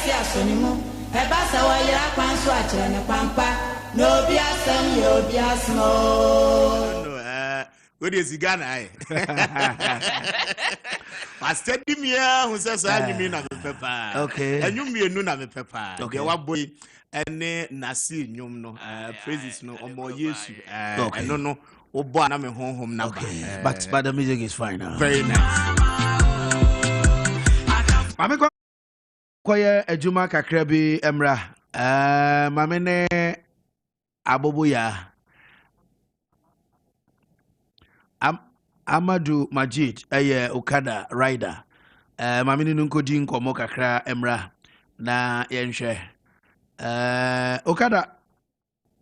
sia sonimu eba sa wa yira kwan so a kire ne kwampa no bi asem yo bi asmo what is Ghana ai pastor dimia hu se so anyumi na me pepa okay anyumi enu na me pepa de wa boy ene nasi nyum no praises no omo Yesu eno no obo na me honhom na ba but the music is fine now. Very nice. Mame koye ejuma kakra bi emra mame ne aboboya Amadu Majid Okada rider mame ne nkodi nkomo kakra emra na yenhwe Okada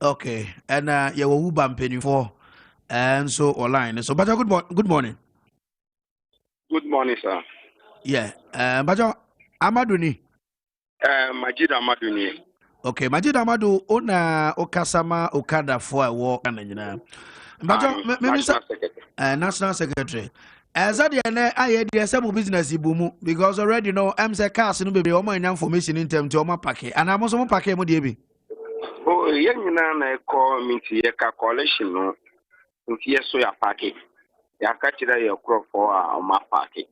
okay and ye wo ba mpanifo and so online so baja good morning. Good morning, sir. Yeah, baja Amadu ni Majid Amadu ni. Okay, Majid Amadu ona okasama Okada for a walk and nyina. Baja National Secretary. As at the end, I had some business ibumu because already know I'm the cast no be all my information in terms of my packet and I'm also packet mo dey. Oh, yenina na call me to your calculation no. Nti so ya packet. Ya ka kira your crop for my packet.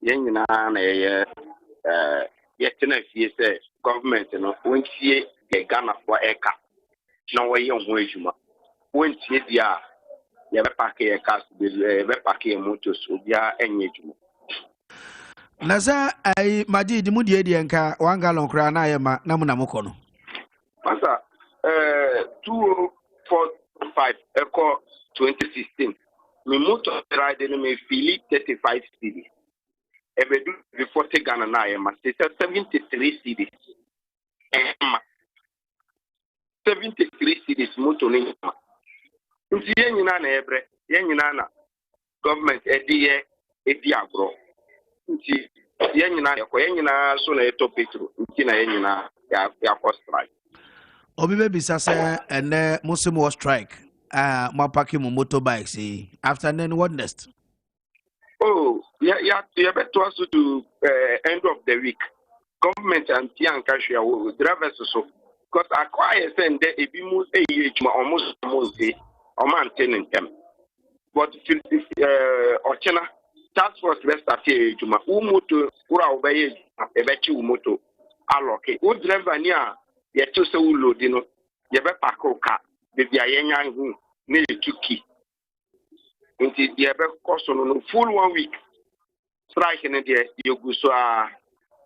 Yenina na yetina fie say government no wontie the Ghana for eka. Na wo ye ho adwuma. Wontie dia ye be packet eka be packet motos obia enye adwuma. Naza ai Majid mu die die nka 1 gallon kra na ye ma na mu na mukọ no. Masa 245 echo 2016. My motor ride no me feel 35 cedis. Ebe do before te Ghana na e ma 73 cedis. 73 cedis motor ni ma. Nti ye nyina na ebre, ye nyina na government edi agro. Nti ye nyina so na eto petro. Nti na ye nyina ya for strike. Obi be sase ene muslim was strike. My packing my motorbikes. After then, what next? Oh, yeah, better also to end of the week. Government and Tian Kashia will drivers so because I quite send the Ebimus almost or maintaining them. But Ochena task force rest at here to my Umoto, Ura obey a betu moto. Alloke, would driver near yet to so load, you know, Yabepako car. The Diana who nearly took key. Until the ever cost on full 1 week. Striking the Yoguswa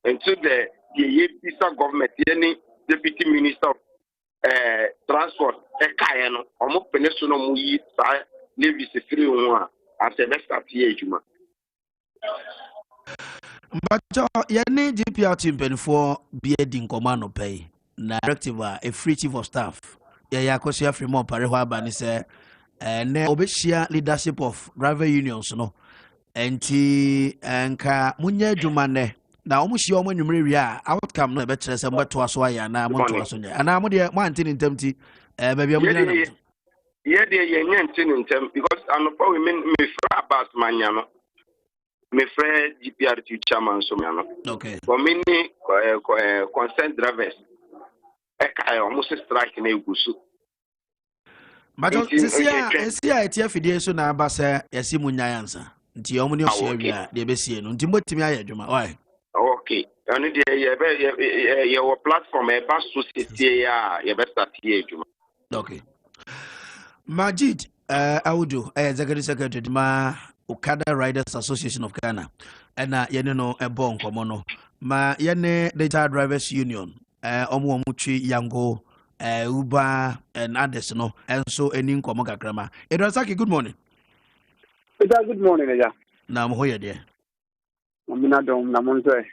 until the Yepisa government, any deputy minister of transport, a Kayano, or more peninsula Muyi, Levis 3-1 as a best at Yejuma. But Yanni GPR team pen for bearding command pay. Directive a free chief of staff. Ya kosia Fremont Parewa bani se ne obeshia leadership of driver unions no enti enka munye adwuma ne na omuhia omo nwumre wi a outcome no be kire se mbeto aso aya na monto aso nya ana mo de mo antini ntamti baby amunya na ye de ye nya antini ntam because anopa we me fra about manya no me fra GPR chairman so nya no okay for many concerned drivers I almost strike na egusu. Majo sia etia fidie so na abasa yasi munyansa. Nti omo ne ohia wi a de besie no. Nti mbotimi ayadwuma. Why? Okay. Ani de ye your platform e ba society ya ye be start here adwuma. Okay. Majid Audu executive secretary ma Okada Riders Association of Ghana. Ena ye no ebo nkomo no. Ma ye ne Data Drivers Union. Omuchi Yango, Uber, and others, no, and so any nkomo kakrama. Edwasaki, good morning. Good morning, Eja. Na mhoya dear. Minadom Namonze.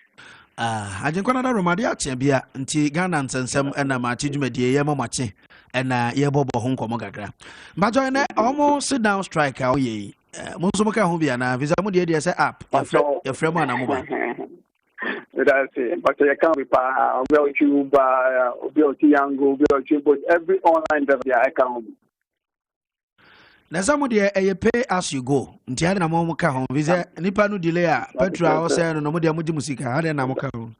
I think Canada Romadia Chambia, Nti Ghana and Sensem and Martin Media Yamachi, and Yabobo Honko Kakra. But join almost sit down strike out ye. Musumoka Humbiana, Visamudia say up, your friend Manamuba. That's it. But I can't be well to buy Yango, but every online I can. Na some de pay as you go. Ntia na mo ka ho. Visa nipa no delay a petrol say no mo de mo musika. Ha de na mo ka ho.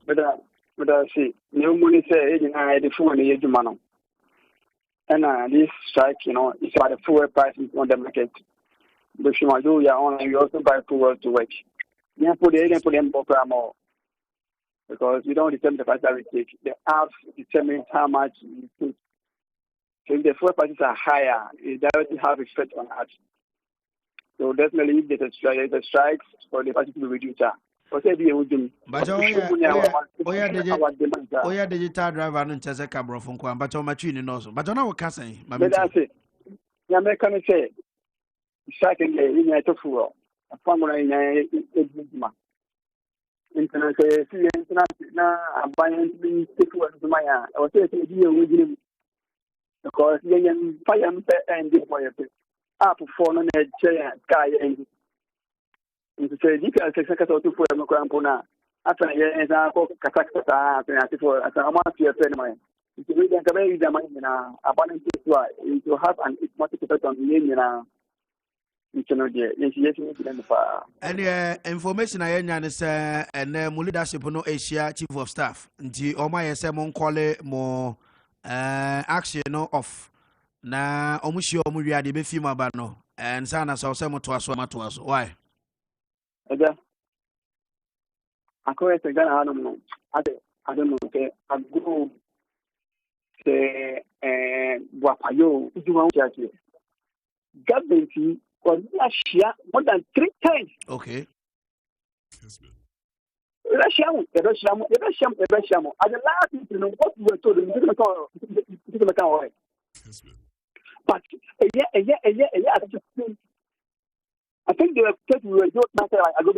But I see, no money say, the phone in the man. And this strike, is about the fuel prices on the market. But you want to do your own, you also buy fuel to work. You put them more because you don't determine the price that we take. The apps determine how much you put. So if the fuel prices are higher, it directly have effect on us. So definitely, if there's a strike for the prices to be reduced. But digital driver no chese cabro fun kwa but my tune no so but na we ka say but that's it. Ya me can say second day in your fuel. A family in internet na abandon to fuel to my I was saying you because yen fire and this boy up for no chair guy and to say you can say to fuel no crampona. After yen kata for as a month your friend mine. If you can carry the money abandon it will have an automatic effect on the and information I nya say and mo leadership no Asia chief of staff nti o ma yese mo call mo action no off na o mo hie o mo wi ade be fi ma ba no and sana so say mo to aso why Aga akoe se gana no I don't know say I go say wapayo you want to government was Russia more than 3 times. Okay. Russia. And the last thing you know what we were told but I think they were told we were not matter I go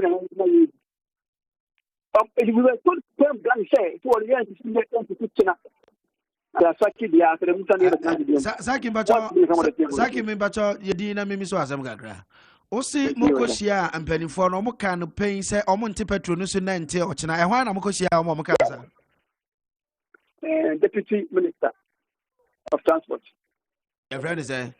if we were told blank say to the end to China. Saki me bacho yedi na mimi so asem kakra osi mokosia ampanifo no mo kan pain say omo nte petrol no so na nte ochina e hwan na mokosia omo mo kansa Deputy Minister of Transport. Your friend is there.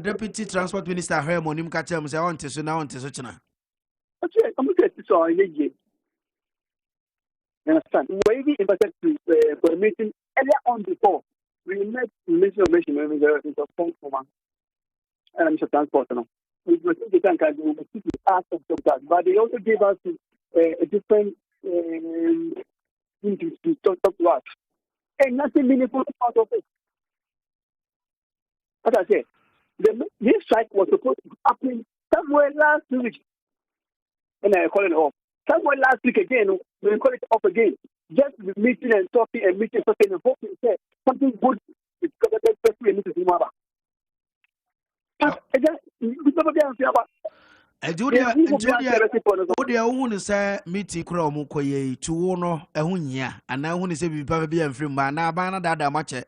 Deputy Transport Minister her monim ka tell me say on so na on so china. Okay, I'm going to say you understand? We even invited to for a meeting earlier on before. We met Minister of Nation in the phone for one. And Mr. Transport. We were thinking we ask of that, but they also gave us a different thing to talk to us. And nothing meaningful out of it. As I said, this strike was supposed to happen somewhere last week. And I call it off. Somewhere last week again, we call it off again. Just meeting and talking and hoping say something good is going to take place in Zimbabwe. Odia ohun say meeting kura omo koye tuwo no ehun nya ana ehun say bipa bia mfiri ma na aba na dada mache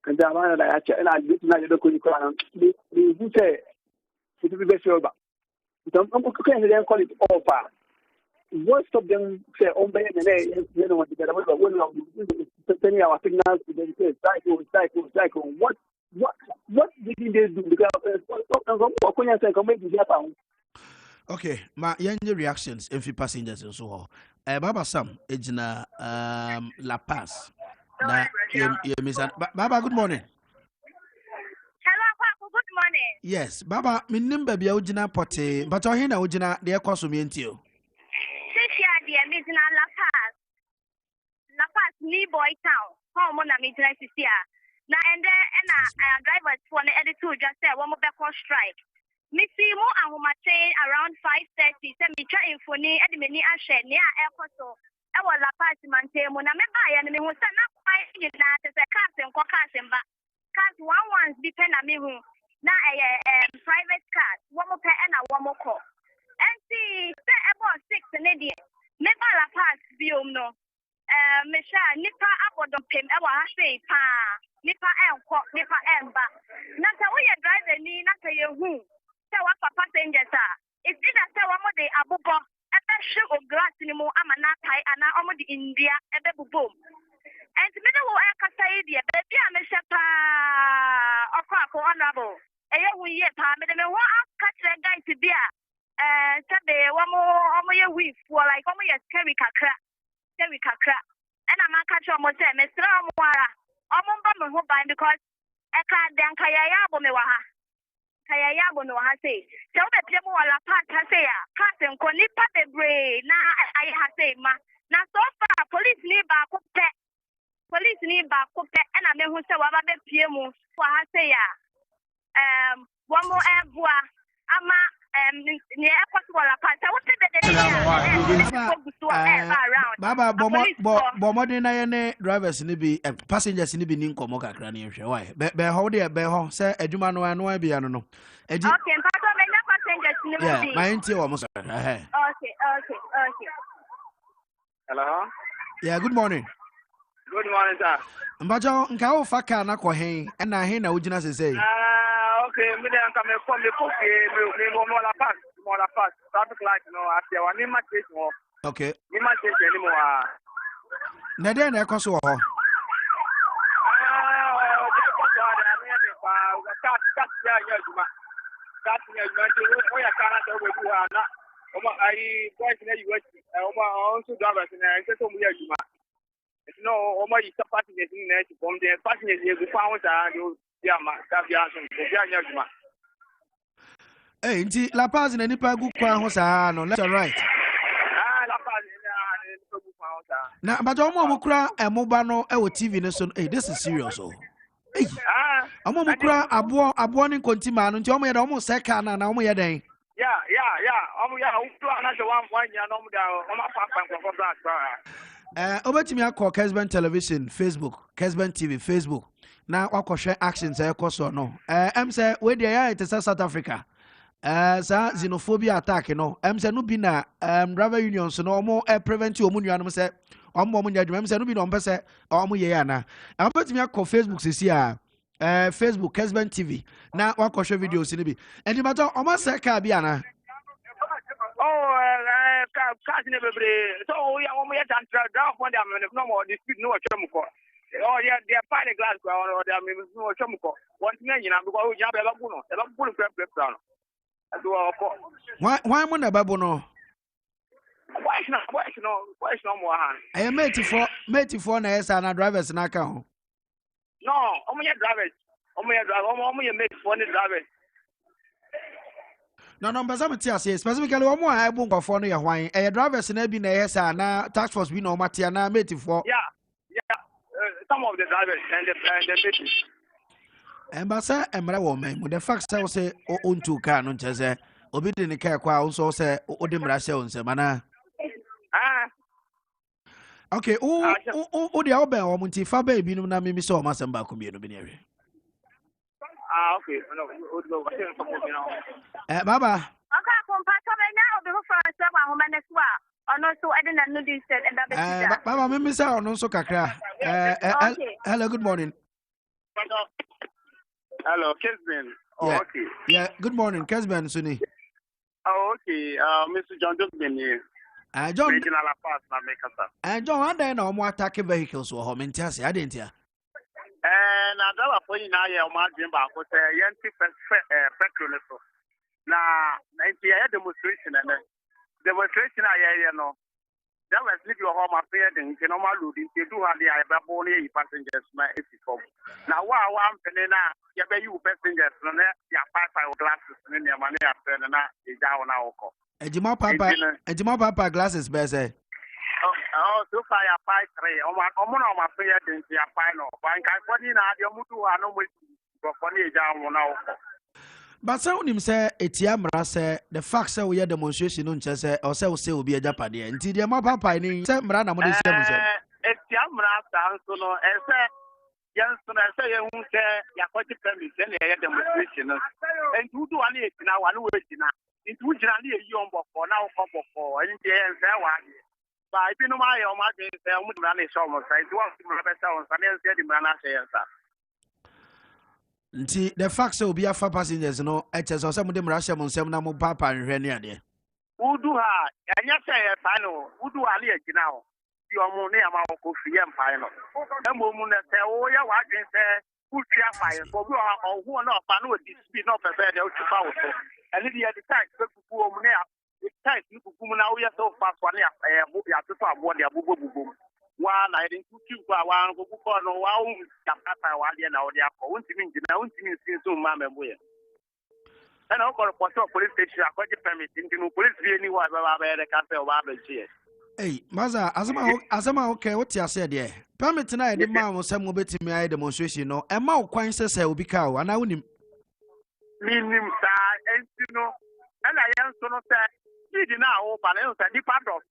and the man that I check and I did not do kura we say it will be over. Don't call it over. Most of them say on by and you know what the one of sending our signals to them say cycle. What did they do? Because okay, my young reactions if you passengers and so Baba Sam ejina La Paz. Na Baba, good morning. Good morning. Yes, Baba, my number be ojina pote, but I hear na ojina de ekoso mi entio. Sisia de ejina La Paz ni boy town. How mo na mi ejina sisia. Na ende na drivers for na edit to just say one mo be call strike. Me see mo ahomate around 5:30 say me try infoni e de me ni ahwe ne a ekoso. E wo La Paz mante mo na me ba ya ne me hu say na kwai ni na te say cars enko cars mba. Cars one depend na me hu. Na private car one more pay and one more call and see about 6 ne die me ba La Paz biom no me sha nipa abodon pem e wa ha sei pa nipa enko nipa emba na ta we driver ni na ta ye hu say wa passengers it's either say one more dey abobo e be hwe o glass ni mu ama na tai ana omo di India e be bubom and me no wo e kasa ye die be bia me sha pa Akuoko honorable we ye pa me me wa catch the guy to be a sabe omo ye we for like omo ye carry kakra and I'm catch omo say me sra omo ara omo ba me ho ban because e ka dan ka ya abo me wa ha kaya ya bo no ha say se obe pie mo wala part ha say ya part nko ni pa bebre na ayi ha say ma na so far police ni ba ko pe and I me hu say wa ba be pie mu for ha say ya wo mo eboa ama ni e kwaso wala part what the Baba bomodin na ye ne drivers ni bi passengers ni bi ni nkomo kakra ni hwe why be ho de be ho say adwuma no anu bia no okay pato me na passengers ni bi yeah my ntie wo mo so okay Hello. yeah good morning Sir. mbajo nka wo faka na ko hen na hen na ugina sesei Okay, me dey come from the cook me mo la pass traffic light no atia wa ni ma station ho okay ni ma station ni mo a na de na ekoso ho no, Oma is a passengers in there from the passengers you found eh nti La Paz na nipa gu kwa ho saa no left and right La Paz na mbajo mo kura emoba no e wo TV ne so eh this is serious oh eh omo kura abo ni kontima no nti omo ye da omo seka na omo ye den yeah omo ya utu anase one ya no mo da omo pa black obetimi akọ Kessben television Facebook Kessben TV Facebook na wakohwe actions ekoso no say we dey ya it South Africa sa xenophobia attack no say no bi na driver unions no omo prevent omo nuanom say omo nya dwuma say no bi na ompe say omo ye ya na obetimi akọ Facebook sisi a Facebook Kessben TV na wakohwe videos ni bi enti bato omo say ka bi ana cars never so we are almost down when they are no more dispute no chemical. Oh yeah, they are fine glass or they are no chemical. One thing you know because we have a babuno. Why mo na babuno? Why no more hand? I am mate for na esa na drivers na ka ho. No, omo ya drivers. Omo ya mate for the drivers. No, but some say specifically one more I won't go for no wine. Drivers na bi na yesa na tax force bi no matia na mate for. Yeah. Some of the drivers and the mates. And but say emra woman, the fact say on to car no chese. Obi de ne car kwa also say o de mra se on se mana. Okay, o de oben o munti fa ba bi no na me so o masamba ko bi no bi ne we. Okay. No, Baba. Okay, compato me now be for so wa ho maneswa. Ono so eden na no dis and that Baba me say ono so kakra. Hello, good morning. Hello, Kessben. Yeah. Okay. Yeah, good morning, Kessben Suni. Oh, okay. Mr. John Johnson here. John. Regional affairs na make us. John, one day na omo attack vehicles wo ho mentiase adentia. Na dala for you now ya ma dream ba ko say yenti petrol so. Na nti ya demonstration na demonstration ya no. That was leave your home affair then you normal loading to do have the only passengers na if now wa am na ya be you passengers na ya five glasses na ya mane after na e ja na oko. Ejima papa glasses be say. Oh, so far ya 5-3. Omo na ma fe ya den ya final. Ban kai for ni na de mutu ha no mo go for ni ja mo na oko. But say unim say etia mra say the fact say we demonstration no nche say o say we say obi ajapade nti de ma papa ni say mra na mo de say mo say etia mra sa so no e say yan so na say ye hu say ya ko ti permit say na demonstration no nti udu wa na etina wa no we tina nti u jira na ye yi on bofo na wo ko bofo nti e say wa ba ibi no ma ye o ma de say o mu mra na show mo say nti wa mra be say on sa na say di mra na say sa. Nti the fact say obi afa passengers no eche so say mo de mra hye mo nsem na mo papa nhwe ne ade udu ha anya say e fa no udu ha le agina ho ti omo ne ama ko fi ye mpa no e mo mu na say o ya wa dwen say who fire for who are not fan with this speed of a bed out to power. And if you had the time to go home now, it's time to go now. We are so fast one year. I have to talk about the boom. One, I didn't put you for one who call no one. Capata, one year now, they are going to mean, now, soon, mamma. And I'll call a police station. I got your permit into police anywhere where I can't tell what here. Hey, Maza, Azama, okay, what you said, yeah. Permit tonight, the man was some bit to me demonstration, no, and my coin says I will be cow, and I will him. Meaning, and you know, and I am so not that. He did not open it, and the part of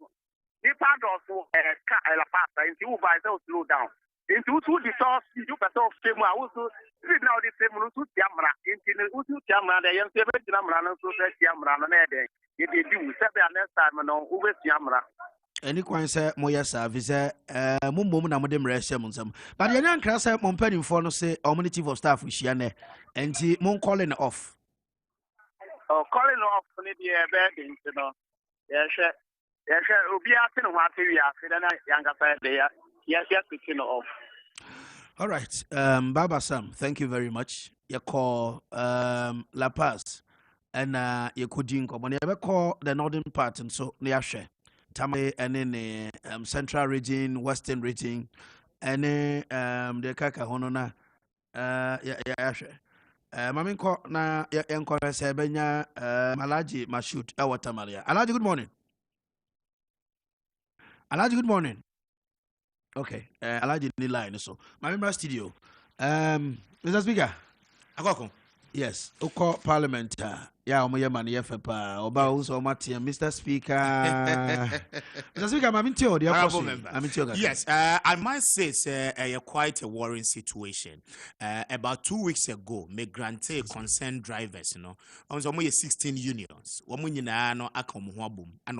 La Pasta, and you by those slow down. Into the source, you better off Tim. I also read now the same to Yamra, into Yamra, the young Yamra, so that Yamra, and they do 7 next time, and over Yamra. Any coin say, Moya service, Mumbo, and Madame Reshamon. But the young class, Montpellier for no say, or chief of staff with Shiane, and she won't calling off. Oh, calling off, maybe a bad thing, you know. Yes, will be asking what we are, then I younger side there. Yes, picking off. All right, Baba Sam, thank you very much. You call La Paz and you could drink when you ever call the northern part and so near share. Tamale and then the central region, western region, and the Kaka Honona. Mamin ko na encourage Sebenya Alaji Mashut Awatamaria. Alaji, good morning. Alaji, good morning. Okay, Alaji in the line so. My member studio. Mr. Speaker. Akuoko. Yes. Oko Parliament. Yeah, omo man yefa oba uso mati Mr. Speaker. Mr. Speaker, yes, I might say it's quite a worrying situation. About 2 weeks ago, me granted concerned drivers, you know, on some 16 unions. Wamunyina no akomuhwabum and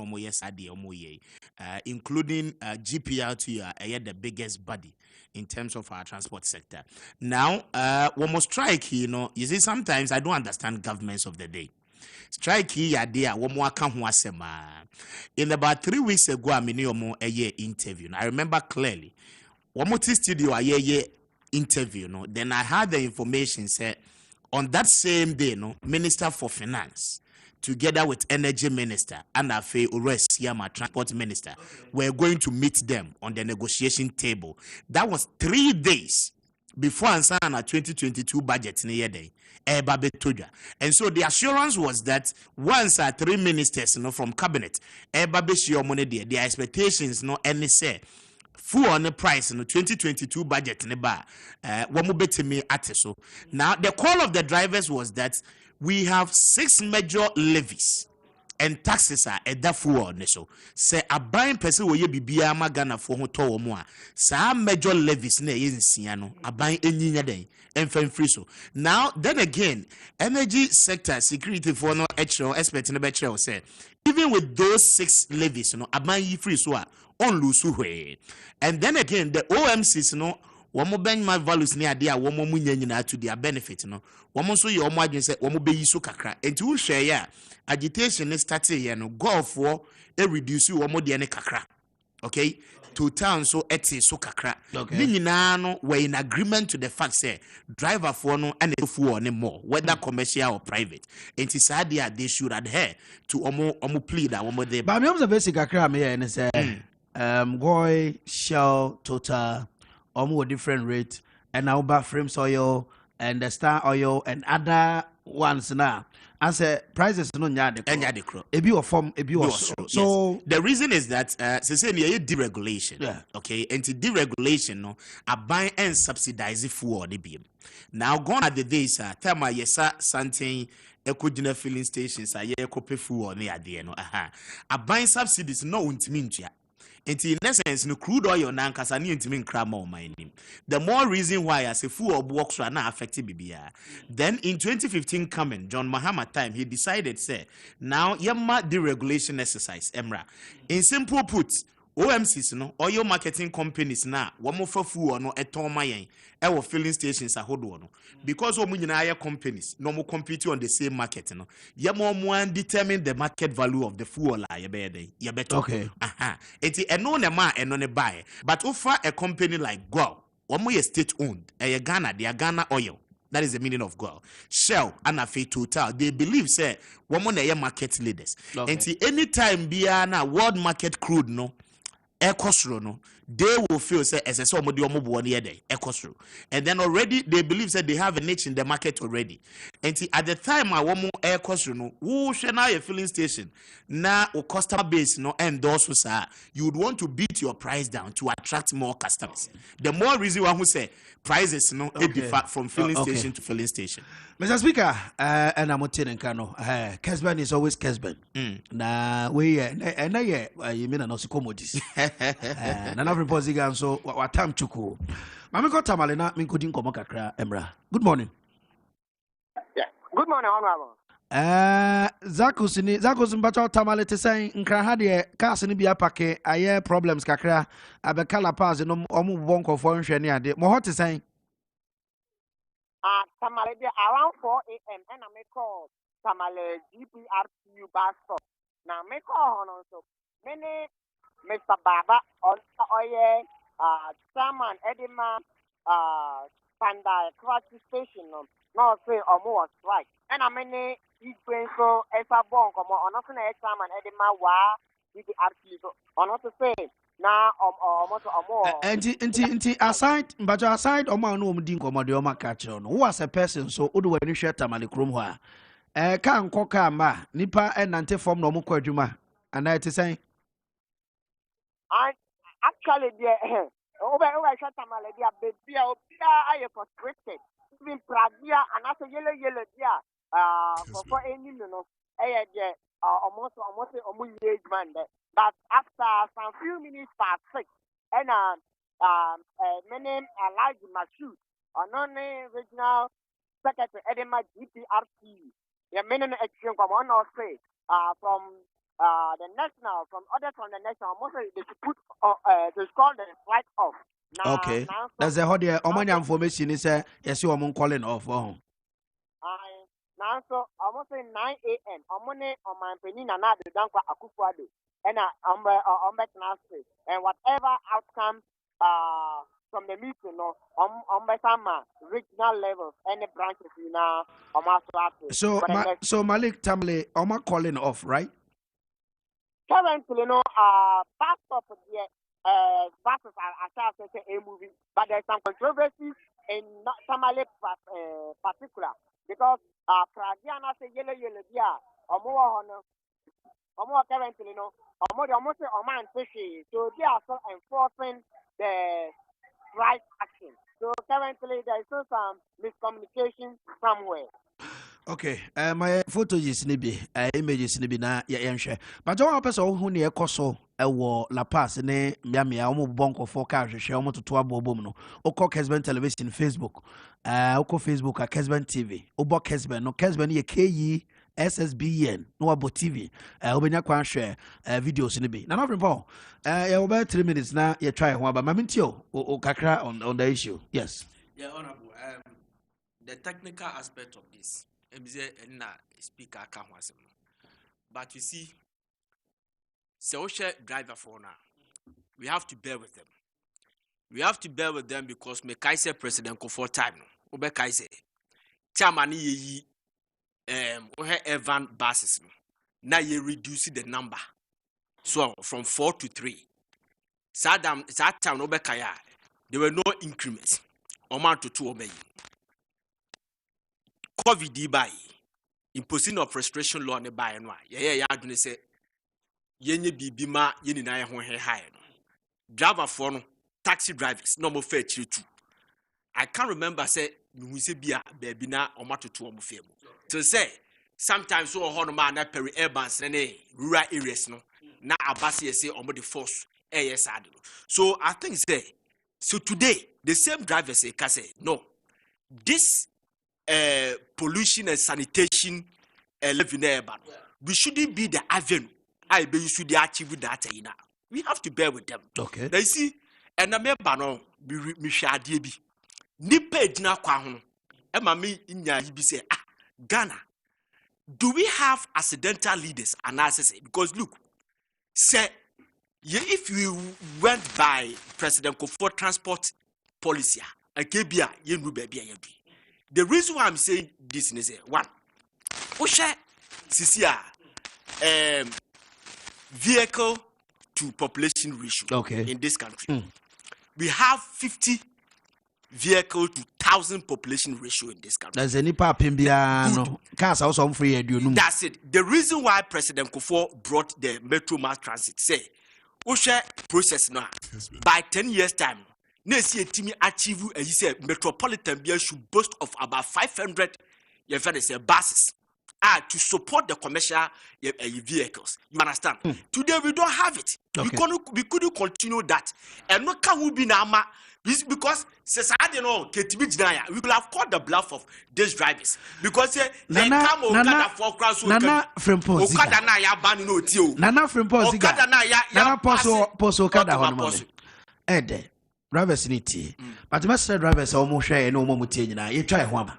including GPRT, the biggest body in terms of our transport sector. Now, one more strike, you know, you see, sometimes I don't understand governments of the day. Strike here, there, one more in about 3 weeks ago, I mean, a year interview. I remember clearly, one more studio, a year interview. No, then I had the information said on that same day, no, Minister for Finance, together with Energy Minister and Afe Yama Transport Minister, were going to meet them on the negotiation table. That was 3 days before Ansana 2022 budget near day. And so the assurance was that once 3 ministers, you know, from cabinet, their expectations, no, any say full on the price in the 2022 budget in the bar. So now the call of the drivers was that we have 6 major levies and taxes are at that full so say a buying person will be magana for hoto more. Some major levies ne in Siano, a buying any day and free so. Now then again, energy sector security for no extra expert in the better say even with those 6 levies, you know, a buying free so on lose way. And then again, the OMCs, you know, one more benchmark values near there, one more munya to their benefit, you know. One more so your margin said, one more be so kakra. And to share, yeah, agitation is starting, you know, go for a reduce you one more than kakra. Okay, to town so eti so kakra. Okay, no, we're in agreement to the fact say driver for no and for no more, whether commercial or private. And it's idea they should adhere to omo plead that one more day. But I'm the basic kakra me and say, Goy, Shell, Total. Almost different rate, and now back frames oil and the Star oil and other ones now. I say prices no nyade kro. Ebi or form ebi or so. Yes. The reason is that say deregulation. Yeah. Okay, and to deregulation no a buy and subsidize for the BM. Now gone are the days time yesa something ekojina filling stations aye ekope fuel ne ade no a buy subsidies no untimi ntua. In essence, no crude oil na nkasa ni ntimi nkra ma o man nim. The more reason why as a full of works are not affected BBA. Then in 2015 coming, John Mahama time, he decided say, now yamma deregulation exercise, Emra. In simple put, OMCs no oil marketing companies na wamo for fuel no eton mayen e filling stations ahodo no because omu nyina companies no mo compete on the same market no ye mo determine the market value of the fuel la ye better. Okay. Eti eno ne ma eno ne buy but offer a company like Go Omo state owned. Ghana, they are Ghana oil. That is the meaning of God. Shell and Afe Total. They believe say woman are market leaders. Okay. And see anytime be na world market crude no. Ekosro no, they will feel say as a somebody ekosro, and then already they believe that they have a niche in the market already. And at the time I want ekosro no, who should now a filling station now or customer base no endorse sir, you would want to beat your price down to attract more customers. The more reason why who say prices no differ from filling station to filling station. Mr. Speaker, and I'm telling Kano, Kessben is always Kessben. Na we and you mean an commodities. And I'm reporting so what time to go. Mamma got Tamalina, Minkudin Komokakra, Emra. Good morning. Yeah. Good morning, Honorable. Zakos Mbacho Tamalete saying, Nkrahadi, Carson be a packet, I hear problems, Kakra, Abekala Pass, and Omu Bonko for Shania. Mohot is saying, Tamale around 4 a.m. and I may call Tamale GPRTU bus stop. Now make call on so many Mr. Baba on Oye, Chairman Edema, Panda Classic Station, no say or more strike. And I mean, he's going so as a bonk or not an Chairman Edema, why GPRTU or not to say. Now, more. And aside, but aside, Oma no dinko madioma catcher. Who was a person so Udu when you share Tamale Krumwa? Can't coca ma, Nipa and Nante form no Mukajuma. And I to say, I actually, over shot Tamale, baby, I frustrated. Even Pragia and after yellow, for any, almost man. But after some few minutes past 6, and many Elijah Mashu, regional secretary Edema GPRT, the minimum action come on or say from the national, from others from the national, mostly they should put to call the flight off. Now, okay, that's a hot Omania information is yes, you are calling off. Now, so almost 9 a.m. on Monday on my penina, not the Danko Akuoko Kwarteng. And and whatever outcome from the meeting some regional levels any branches in so Malik Tamle calling off, right? Currently part of the buses are a movie, but there's some controversy in Tamale particular because Pragiana say yellow or more currently almost a man fishy, so they are still enforcing the right action. So currently there is still some miscommunication somewhere. Okay, my photo is nibi, images nibi na ya but don't person who near Koso, La Paz, ne Miami, almost bonko for cash, share almost to 12 no. Oko Kessben television, Facebook, Oko Facebook, Kessben TV, Obo Kessben, no Kessben, ye KE. SSBN no abo TV obenya kwan share videos ni bi na no report about 3 minutes na you try ho aba mamintio o kakra on the issue. Yes, yeah, honorable. The technical aspect of this na speaker ka ho asem, but you see social driver for now we have to bear with them because me kai say president ko for time no obe kai say chairman yi Evan buses now you reduce the number so from 4 to 3. That time there were no increments. Amount to 2 obey. COVID by imposing of frustration law ne by and why. Yeah, I say yenye bibima yeni na high. Driver for taxi drivers no more fair too. I can't remember say we say be baby na amount to 2 obey. To say sometimes so on man na peri urban rural areas no na abasi say on the force so I think say so today the same drivers say no this pollution and sanitation living urban we shouldn't be the avenue I be you should achieve that we have to bear with them. Okay, they see and na me no me hwade bi nipa edina kwa ho e ma me nya yi bi say Ghana, do we have accidental leaders analysis? Because look, say if we went by President Kofo transport policy a kebia yenu baby a yadu. The reason why I'm saying this is one. Osha Sisia vehicle to population ratio in this country. We have 50 vehicle to 1,000 population ratio in this country. There's any pimbiano. Cars also free. That's it. The reason why President Kufuor brought the Metro Mass Transit say, Osha process now by 10 years time. Next year, Timmy achieve he said metropolitan BL should boast of about 500 buses to support the commercial vehicles. You understand? Today we don't have it. We couldn't continue that. And no can we be nama because society no we could have caught the bluff of these drivers because they come Okada for cross Nana from Okada na ya ban no tio. Nana from Okada na ya Nana poso Okada hono. Ede drivers need but master drivers almost share no more change na you try ho ba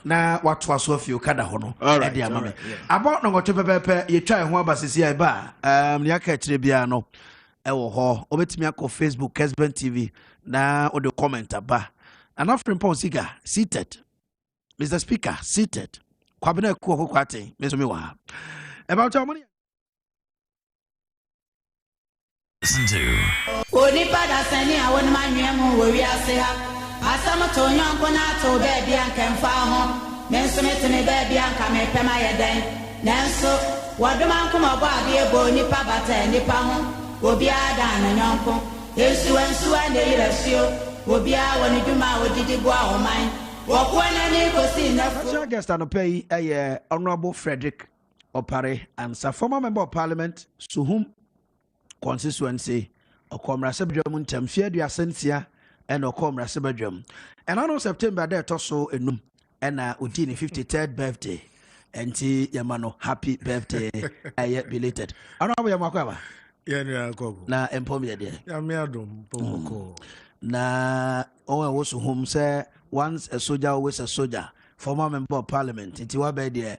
na watu asofi Okada hono e dia mame about no goto pepepe you try ho ba sisi ai ba ni aka kire bia no e wo ho obetimi akọ Facebook Kessben TV na o de comment aba and after Ponsiga seated Mr. Speaker seated Kwabena Akuoko Kwarteng meso me wa about how many listen to Onipa da sani awon manwem wo wi ase ha asam to nyonko na to be bia nkemfa ho menso metene be bia nka me pema yeden nanso wadoma nkoma bo ade ebo nipa bata nipa ho obi ada na nyonko yesu ansu ande yiresio obi a woni dwuma odidi bo a oman wo ko na ni ko si na special guest on pay honorable Frederick Opare and former member of parliament Suhum constituency Okomra Sebedwam ntamfia du asentia and Okomra Sebedwam and on September there toso enum and udi ni 53rd birthday enti yamano happy birthday belated honorable yamakwa na empome de Yamiadum pomoko na on was home say once a soldier always a soldier former member of parliament nti wa be de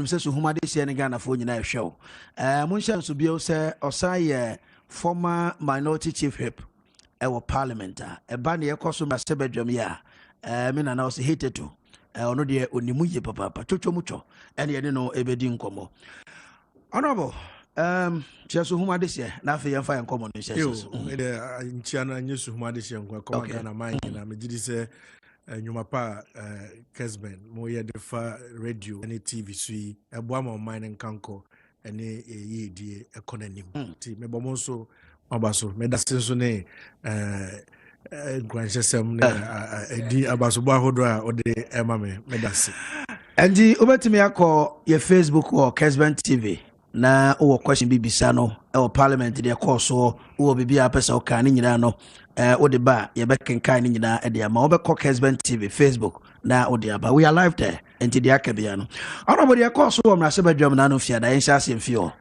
say Suhum ade sie ne Ghana fo nyina ehwe mun sha so bio say osaye former minority chief whip our parliament e ba ne ekoso ma Sebedwam ya me na was hated to ono de onimu ye papa chochomucho ene ye no ebedi nkomo honorable Suhum ade sie na fe yemfa nkomo no sie so e de nchiana nye Suhum ade sie nko ko Ghana man na me gidi se nyuma pa Kessben mo ye de fa radio and TV sui ebo am man nkanko ene ye die ekonanim ti me bomo so abaso me da senso ne granchesem ne edi abaso bo ahodo a ode ema me da se endi obetimi akọ ye Facebook or Kessben TV na o question bibisa no e parliament de course o bibia pesa o kan nyina no o de ba ye be kenkan nyina e de ama o be Kessben TV Facebook na o de aba we are live there enti de akabia no honorable de course o na Sebedwam na no fia da ensha asemfio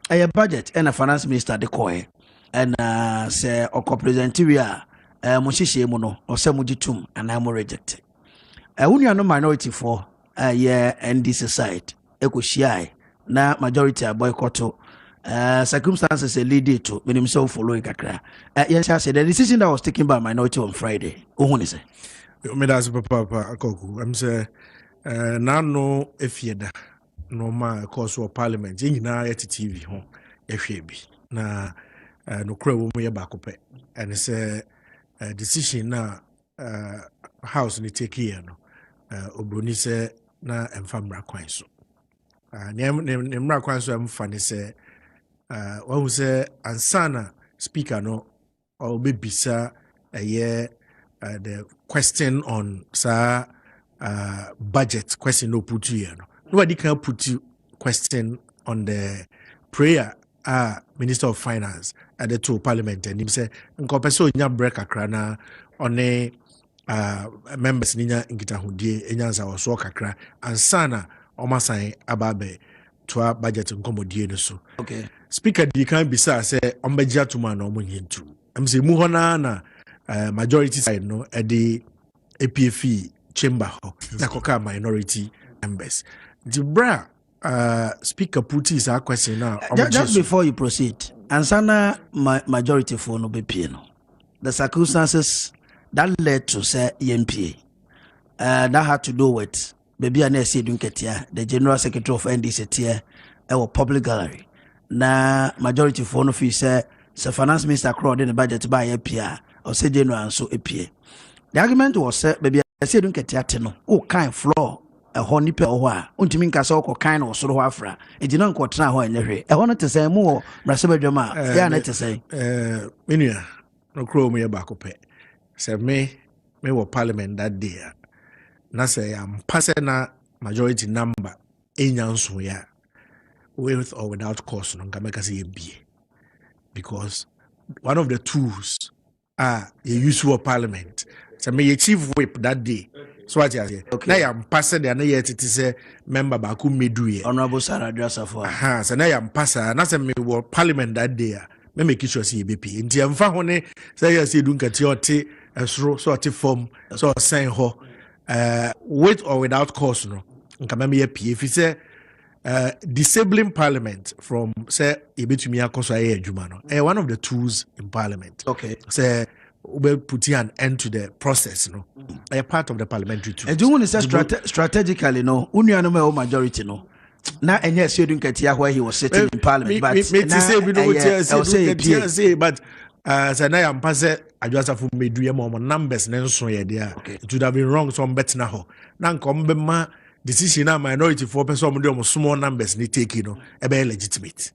e budget and a finance minister de koe and say o presentria mo hihye mu no o se mo gitum and am reject wonu no minority for ye NDC side ekohia na majority a boycott circumstances lead it to minim so following kakra yes I said the decision that was taken by minority on Friday ohun say me da se papa Akuoko am say na no efieda no ma course of parliament nyina yet TV ho ehwe bi na no kura wo mu ye ba kope and say decision na house ni take here no obroni say na emfamra kwan so ne mra kwan so emfa ne say what was ansana speaker no or bebisa the question on budget question no put you no nobody can put you question on the prayer Minister of Finance at the two parliament and him say nko so nya break akra na one members ninya ngita hodie enyansa wo so kakra ansana omasan ababe to budget nkomodie no so okay speaker di kan bisa say ombegya tuma na omonyentu am say mu hona na majority side no e de APF chamber ho na koka minority members the bra speaker put his question now just before you proceed ansana majority for no be no the circumstances that led to say EMPA. That had to do with maybe an essay the General Secretary of NDC here, our public gallery. Na majority for no fee say finance minister crowd in the budget to buy a PR or say general and so a PA. The argument was said maybe I say don't get no kind floor a honey per or untimin castle kind or sort of afra. It did not quote now in the way. I wanted to say more Brasaba Jama. Yeah, let to say Minia no crow me back up. Say me were parliament that day. Na say I'm passing a majority number in Yansuya. With or without cause, no can make us a B. Because one of the tools you use for parliament. So me chief whip that day. So what you say? Now I'm passing the yet it is a member back who me do it. Honorable Sarah Dresser for so now I'm passing and as me were parliament that day. Me make sure see BP. In the amfahone say you see don't get your tea sort of form so sign ho with or without cause no. Can me a P if you say disabling parliament from say ebetumi akoso aye adwuma no one of the tools in parliament. Okay. Say we put an end to the process no. A part of the parliamentary tools. And do you want to say strategically no unuano majority no. Na enye se dun ketia where he was sitting in parliament but me say we don't say but say na am pass adwasa fu medu ye mo numbers na nso ye there. It would have been wrong so better ho. Na nkom be ma decision na minority for person of small numbers ni take be legitimate.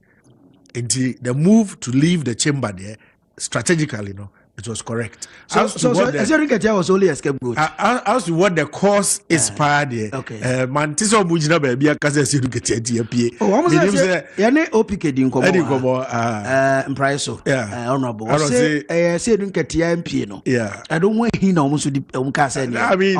And the move to leave the chamber there strategically it was correct. So was only a scapegoat. As to what the cause is part there. Okay. Man tiso bujina baby akase se du ketia pie. Oh, almost say ne OPK din komo. Edi komo impresso. Yeah. Honorable. I say dun ketia MP no. Yeah. I don't want him almost to the say I mean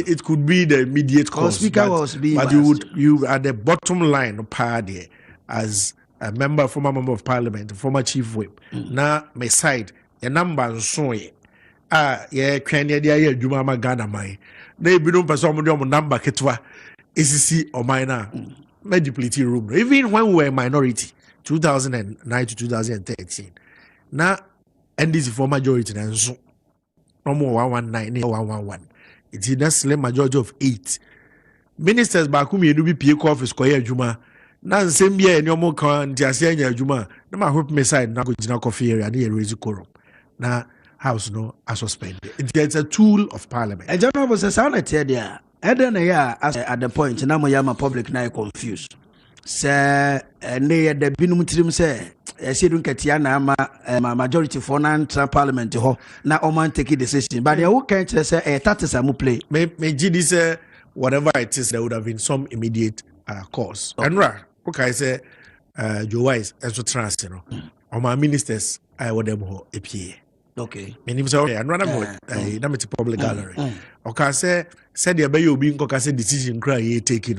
it could be the immediate cause. Speaker was being but you at the bottom line part there as a former member of parliament, former chief whip. Na my side a number so yeah, can ya Juma Magana mai. They be no person number ketwa ACC or minor mediplicity room. Even when we were a minority, 2009 to 2013. Now NDC for majority and so no more 119 111. It's in a slim majority of 8. Ministers back whom you do be PA office square Juma. Now same year and your more can Jasia Juma. No matter hope me side now go to coffee area near raise quorum. Now house no are suspended. It's a tool of parliament. A general was a sound at there. I don't know at the point now my public now confused. Say near the binum trim say I see don't get my majority for parliament now Oman take a decision. But they can't say that is a play. May GD say whatever it is, there would have been some immediate cause. And okay, say Joe Wise as a trans, or my ministers, I would them ho APA. Okay. Meaning say okay, and run about public gallery. Okay, say said the bay being coca say decision cry ye take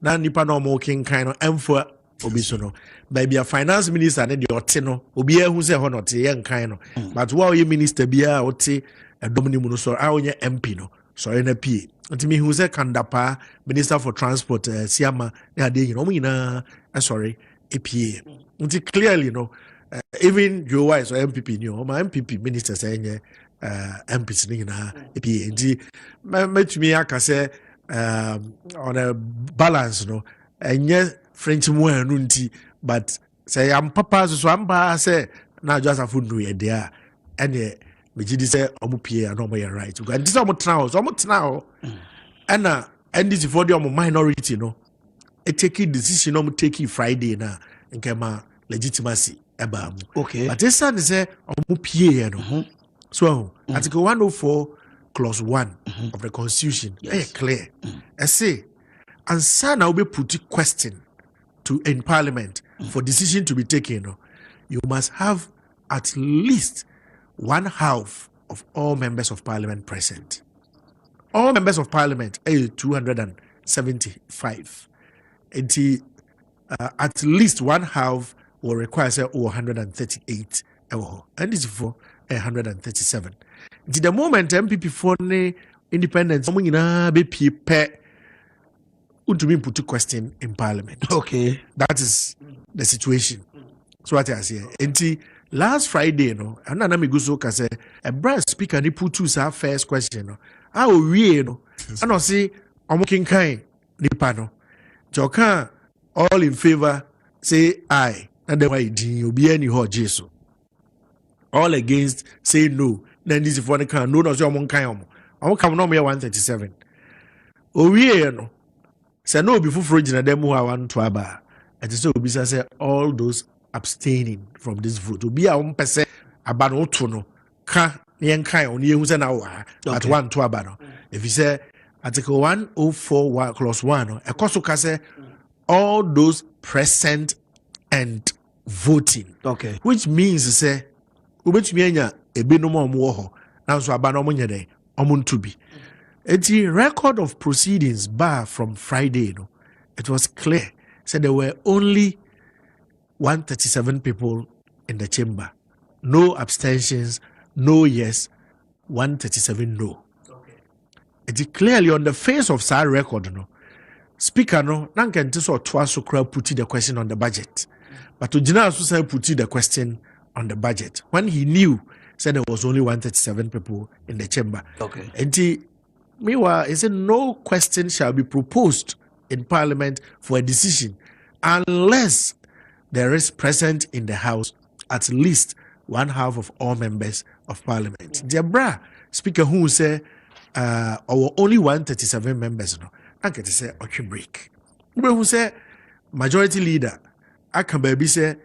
now nipa no more king kind of emfor obisono. Baby a finance minister and the oteno, obi who say honor young kind but while you minister be a ote a dominion so our MP no so in a P. Until me who say Kandapa, Minister for Transport, Siama, sorry, APA. Until clearly, even Joe Wise or MPP, my MPP minister saying, MPs in APA. Met me, I can say, on a balance, and yes, French more but say, I'm papa, so I'm say, now just a food do there, and me say omupie and no right. And this almost now. And this for the minority it take decision take Friday na nkema legitimacy eba. Okay. But this one say omupie So Article 104 clause 1 of the Constitution clear. I say and son will be put question to in Parliament for decision to be taken. You must have at least 1/2 of all members of parliament present. All members of parliament are 275. At least 1/2 will require 138. And this is for 137. The moment MPP for independence, be to be put to question in parliament. Okay. That is the situation. So what I say, last Friday no ana na me go so ka say a brand speaker ni put to sa first question no a o wie no ana say omo kinkan nipa no joka all in favor say aye na dem why din obi ani ho jesu all against say no then this for the can no say omo kan omo kam no me 137 o wie no say no be fufuro gina dem ho a wan to aba it is so obi say all those abstaining from this vote obi a on pese aba no to no ka yen kan on ye hu say na wa at one to aba no if you say article 104 clause 1 no ekoso ka say all those present and voting, okay, which means say ubetumi anya ebinom omo ho na so aba no omo nyede omo ntubi. The record of proceedings bar from Friday no, it was clear said there were only 137 people in the chamber, no abstentions, no yes, 137 no. Okay. It is clearly on the face of that record no. Speaker no nankente so twice put the question on the budget. But to General Susan put the question on the budget when he knew said there was only 137 people in the chamber. Okay. And meanwhile, he said no question shall be proposed in Parliament for a decision unless there is present in the House at least one half of all members of Parliament. Debra Speaker who say our only 137 members no. I can say okay break. Who say majority leader I can baby say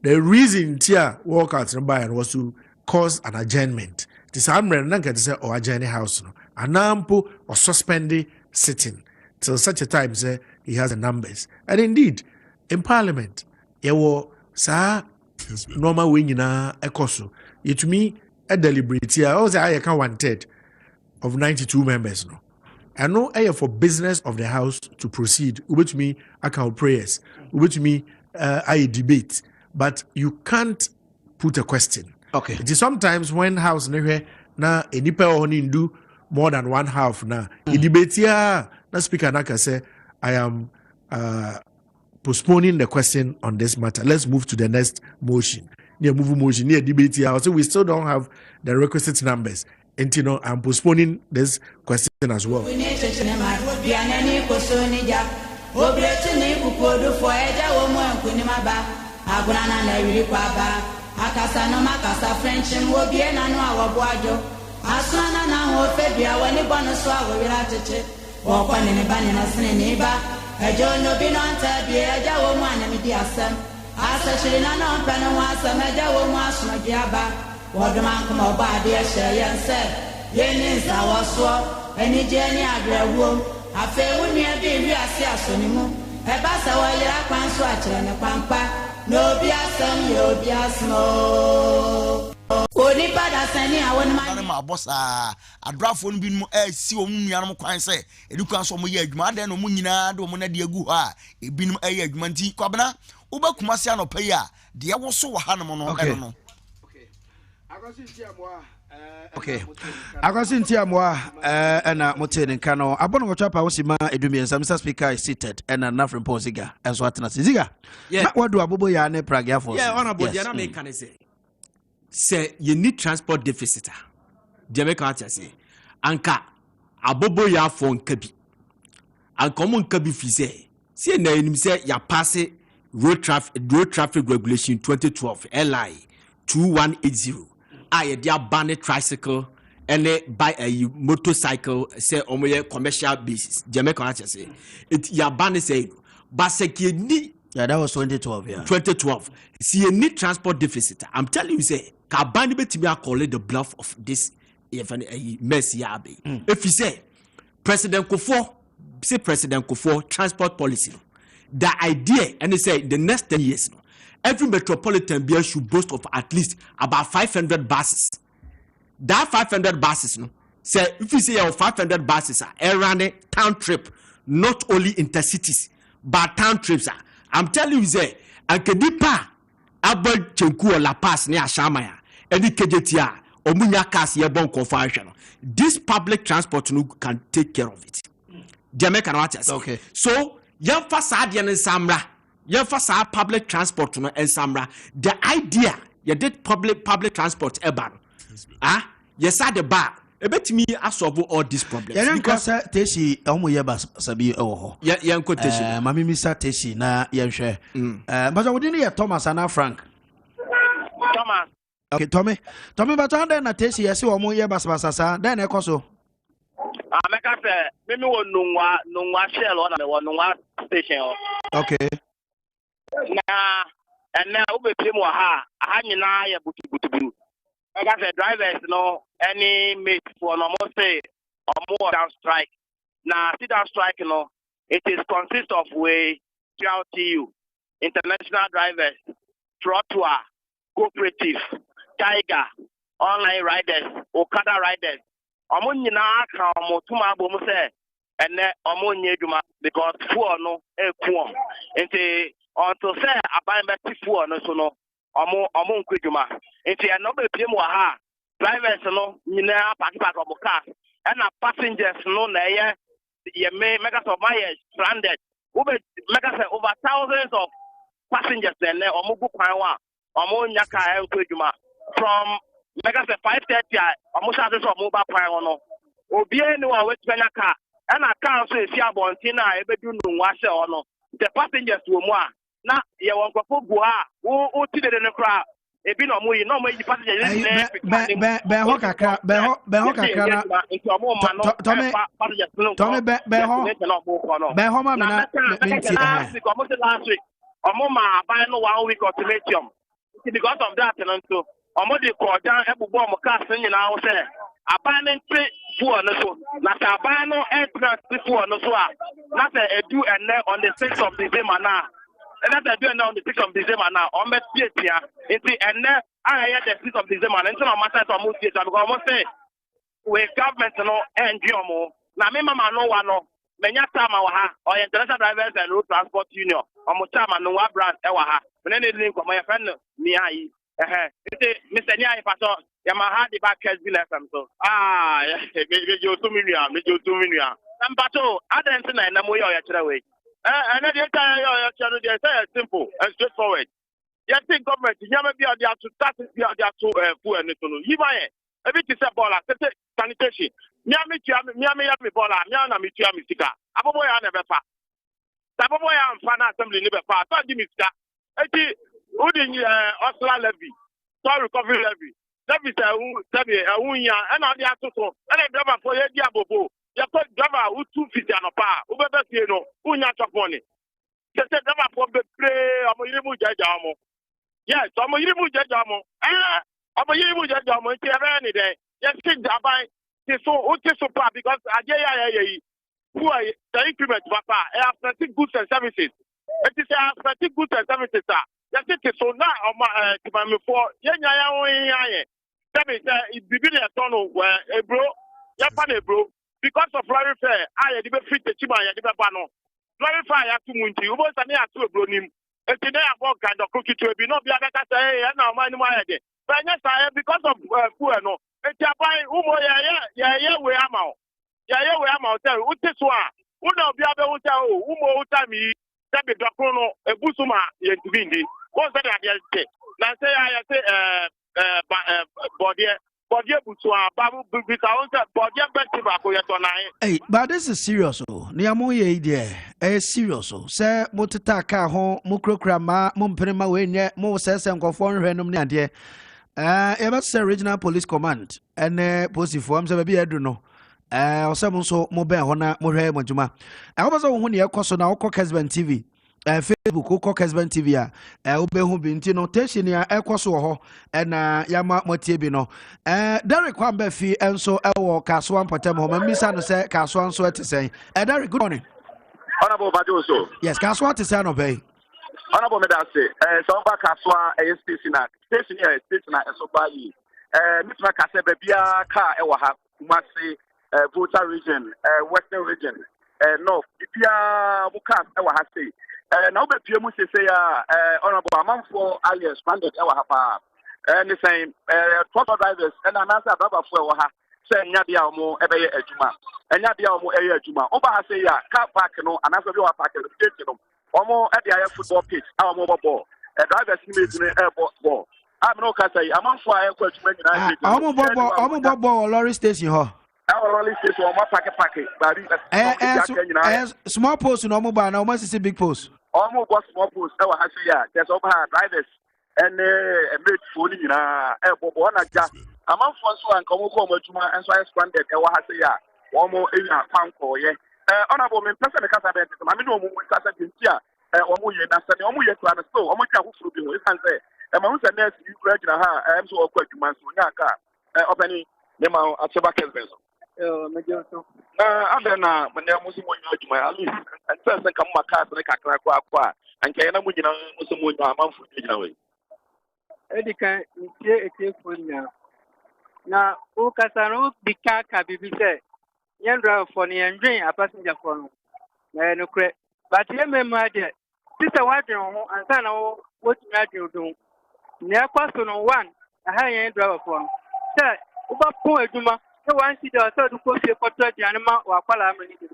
the reason tia walkouts was to cause an adjournment. This amre na can say or adjourn house no. Anampo or suspending sitting till such a time say he has the numbers. And indeed in Parliament there were sa normal way nyina ekoso. It me a deliberate here. I was I can 1/3 of 92 members no. I know for business of the House to proceed, which me account prayers, which me I debate, but you can't put a question. Okay. It is sometimes when House na enipa only do more than one half na debate here. Na speaker naka say I am postponing the question on this matter. Let's move to the next motion. Near move motion near debate here. So we still don't have the requisite numbers. And you know, I'm postponing this question as well. Wodman come about dear Shay and said, Yenis, I was so, any journey I drew. I feel when you have been here, Sonimo. A bassa while you are one swatch and a pampa. No biasum, you biasmo. Only bad as any I want my boss. A draft won't be more see a young can say, Educan so much, Madden or Munina, do Mona Diagua, it been a Manti Cobana, Uba Kumasiano Paya, the was so Hanamon. Okay. Okay. Agosintia moi and Motin Cano. Abon Chapa Osima Edumi and Mr. Speaker is seated and an Afrin Posiga and so what Ziga. Yeah, what do Abubo Yane Praga for? Yeah, honorable Yana can say you need transport deficit. Jamaica say Anka Abobo ya for Kabi. And common Kabi Fise. See na say ya pass road traffic regulation 2012 LI 2180. I dia ban tricycle and buy a motorcycle say on a commercial basis. Jamaica say it ya ban say baseki ni yeah that was 2012 yeah 2012. See a need transport deficit. I'm telling you say ka ban be to call it the bluff of this even a mess yabe. If you say President Kufuor transport policy the idea and they say the next 10 years every metropolitan beer should boast of at least about 500 buses. That 500 buses, no. Say if you say your 500 buses are around a town trip, not only intercities, but town trips. I'm telling you, say, and Kedipa, Abel Chenku or La Paz near Shamaya, and the Kejetia, or Munyakas Yabon Confusion. This public transport can take care of it. Jamaican watches. Okay. So, young Fasadian and Samra. Yefasa public transport and Samra. The idea you did public transport urban. Yes, at the bar. A bit me solve all these problems. Because Teshi Omoyeba Sabi Oho. Young quotation. Mammy Missa Teshi na Yanshe. But I wouldn't hear Thomas and now Frank. Thomas. Okay, Tommy, but on then Teshi, I see Omoyeba Sasa, then Ecoso. Make us say, maybe one no shell on the one station. Okay. Now, and now we pay more hanging eye butu. I got the drivers, no, any mate for no more say or more down strike. Now, sit down strike, it is consist of way TRTU, international drivers, trottoir, cooperative, tiger, online riders, Okada riders. Omunyina aka omotuma bomu say and omunye djuma because fuel no ekuo. Nti until say aban beti fuel no so no omu nkwadwuma. Nti no be piem wa ha drivers no nyina park omo cars and passengers no na ye make us of my stranded. We make us over thousands of passengers then omu gu kwan wa omu nyaka nkwadwuma from make us 5:30 almost as a mobile plan no obi any one with car and I can't say see abontina ebe do no wash no the passengers wo mu a na ye won kwafo gu a wo ti de ne kra e bi no mo yi no mo yi passengers be ho kakra na Tommy be ho ma me na menti last week omo ma buy no 1 week ultimatum because of that and so omodi ko dan ebubo mo cars nyina wo se abandon pre fuel no so na ta abandon entrance fuel no so a na say edu enne on the 6th of December na and that do enne on the 6th of December na o met tia nti enne aya the 6th of December na nti no matter to mo tia because mo say we government no enjoy mo na me mama no wa no menya tama wa ha o international drivers and road transport union o mo tama no wa brand e wa ha me ne ni ko my friend mi ayi Mr. Nia Pato, Yamaha the back Kessben FM so. You 2 million, me 2 million. Pato, I don't think I know your way. And then the entire channel they say simple and straightforward. You think government, you never be there to start be there to poor and to know. You buy a bit is a baller, sanitation. Miami baller, Miana Miami Sika. Aboy I never fast. Saboy am fan assembly never fast. Don't give me that. Udin Osla levy, toll recovery levy. Levy say unya and all the ato and a driver for ye bobo. You put driver who 250 on a par, who better see no, unya chop money. They say driver for the play of a yimu jajamo. Yes, I'm a yimu jajamo. I'm a yimu jajamo, it's any day. Yes, kids are buying so far because who are the increment papa, aesthetic goods and services. It is aesthetic goods and services, sir. Yes, it is so now to my before. Yeah, that means it be a tunnel where a bro, Japan bro, because of lorry fare, I had to fit the Chima, I had to bano. Lorry fare, I have to Munti, who was a near to a bro him. And today I walk kind of cookie to be not be able to say, and now my head. But yes, I have because of poor no. And Japan, we am out. Yeah, we am out there. What is one? Who know be able to tell who more time he, that be Dacono, a Busuma, yet to be. What's that I say? Now say I say body busua babu because body better back with your Hey, but this is serious oh. Niamo ye there. Serious oh. Say motaka ho mukrokrama mumprema we nye mo say nkofo nhwenum ne ade. Ever say regional police command and post form say be edu no. Osem so mo ben ho na mo hwe mo djuma. I hope so ho ne ekoso na okọ Kessben TV. Facebook ko Kessben TV a obehu bi nti no tension ya ekoso ho na yama motie bi no Derek Kwamba fi enso ewo kaso ampatam ho mamisa no se kaso anso etesen Derek, good morning. Honorable Bajoso. Yes, kaso atesen no pay. Honorable Medase so ba kaso station na so ba yi mitna kase ba bia ka ewo ha Kumasi Volta region western region north bia buka ewo ha say now be PM say honorable amount for alias stranded ewa hapa the same truck drivers and another baba for ewa ha say nya dia omo ebeye adwuma nya dia omo eye adwuma oba ha say ya car park no another we park no state no omo e dia football pitch omo ball drivers ni me airport ball I'm no Casay. I'm on fire. I'm a lorry station. Our only station on my packet. But Small post no mobile. Now, must see big post. almost was small post. Our Hasia. There's over drivers and a mate phone in one adjust. I'm on Fonso and Komoko and so I expanded. Our Hasia. One more in a pound call, yeah. Honorable men, person, because I mean, no more with here. Omo ye na sani omo ye to anasto omo twa hofuru bi ho isan say e ma hu say nurse you grad na ha am so okwa adwuma so nya ka opani ne ma ateba Kessben so me je so ada na me ne mo so mo nya adwuma ali and say kam maka so ne kakra kwa kwa anke na mo nyina mo so mo nya amanfo nyina we edika ntie fonya na o kasano dika ka bibi say yandra for ne ndwen a passenger for no na no kre but ye memma de sister wadwen ho ansa na what me adwen do na kwaso no one aha yen driver for no say uba po adwuma say one see the so do ko fie kwoto aduane ma wa kwala amani de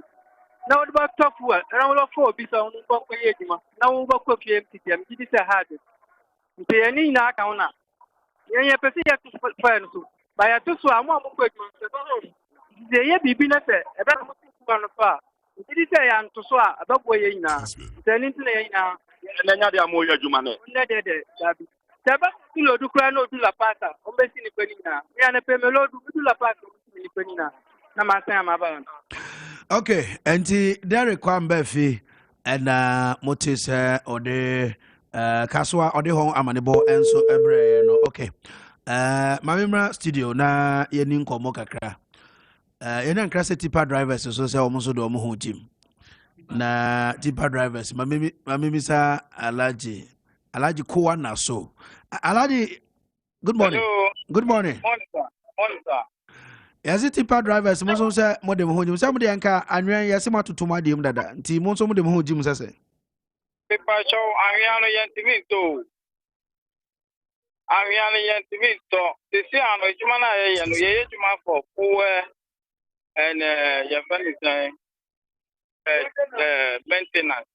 na wo ba top wa na wo fo obi so no ko ye adwuma na wo ba ko fie mtm gidi say hard nte ye ni na aka una ye pese ye to fa no so ba ya to so amu ko adwuma se so de ye bibi na se e ba mo ku no fa Did say I'm to swear about boy in turning to the Amoya Jumane. Taba kilo do cry no do la pata, obesi ni penina. Yana pemelo do la pata ni penina. Na masaya mabalan. Okay, and Derek Kwambefi and Motis or the Kaswa or the home amanebo and so ebre no okay. Mamimra studio na yenin komo kakra. Yena nkrase tipa drivers so say omo so do omo ho gym na tipa drivers mamimi sa alaji kowa na so alaji good morning. Hello. Good morning. Morning sir. Yes tipa drivers mo so say mo dem ho gym say mo de anka anwen yes ma totom adem dada nti mo so mo dem ho gym say Tipa show anwiano yentimi to this year no juma na ye no ye juma for poor and your friend is maintenance.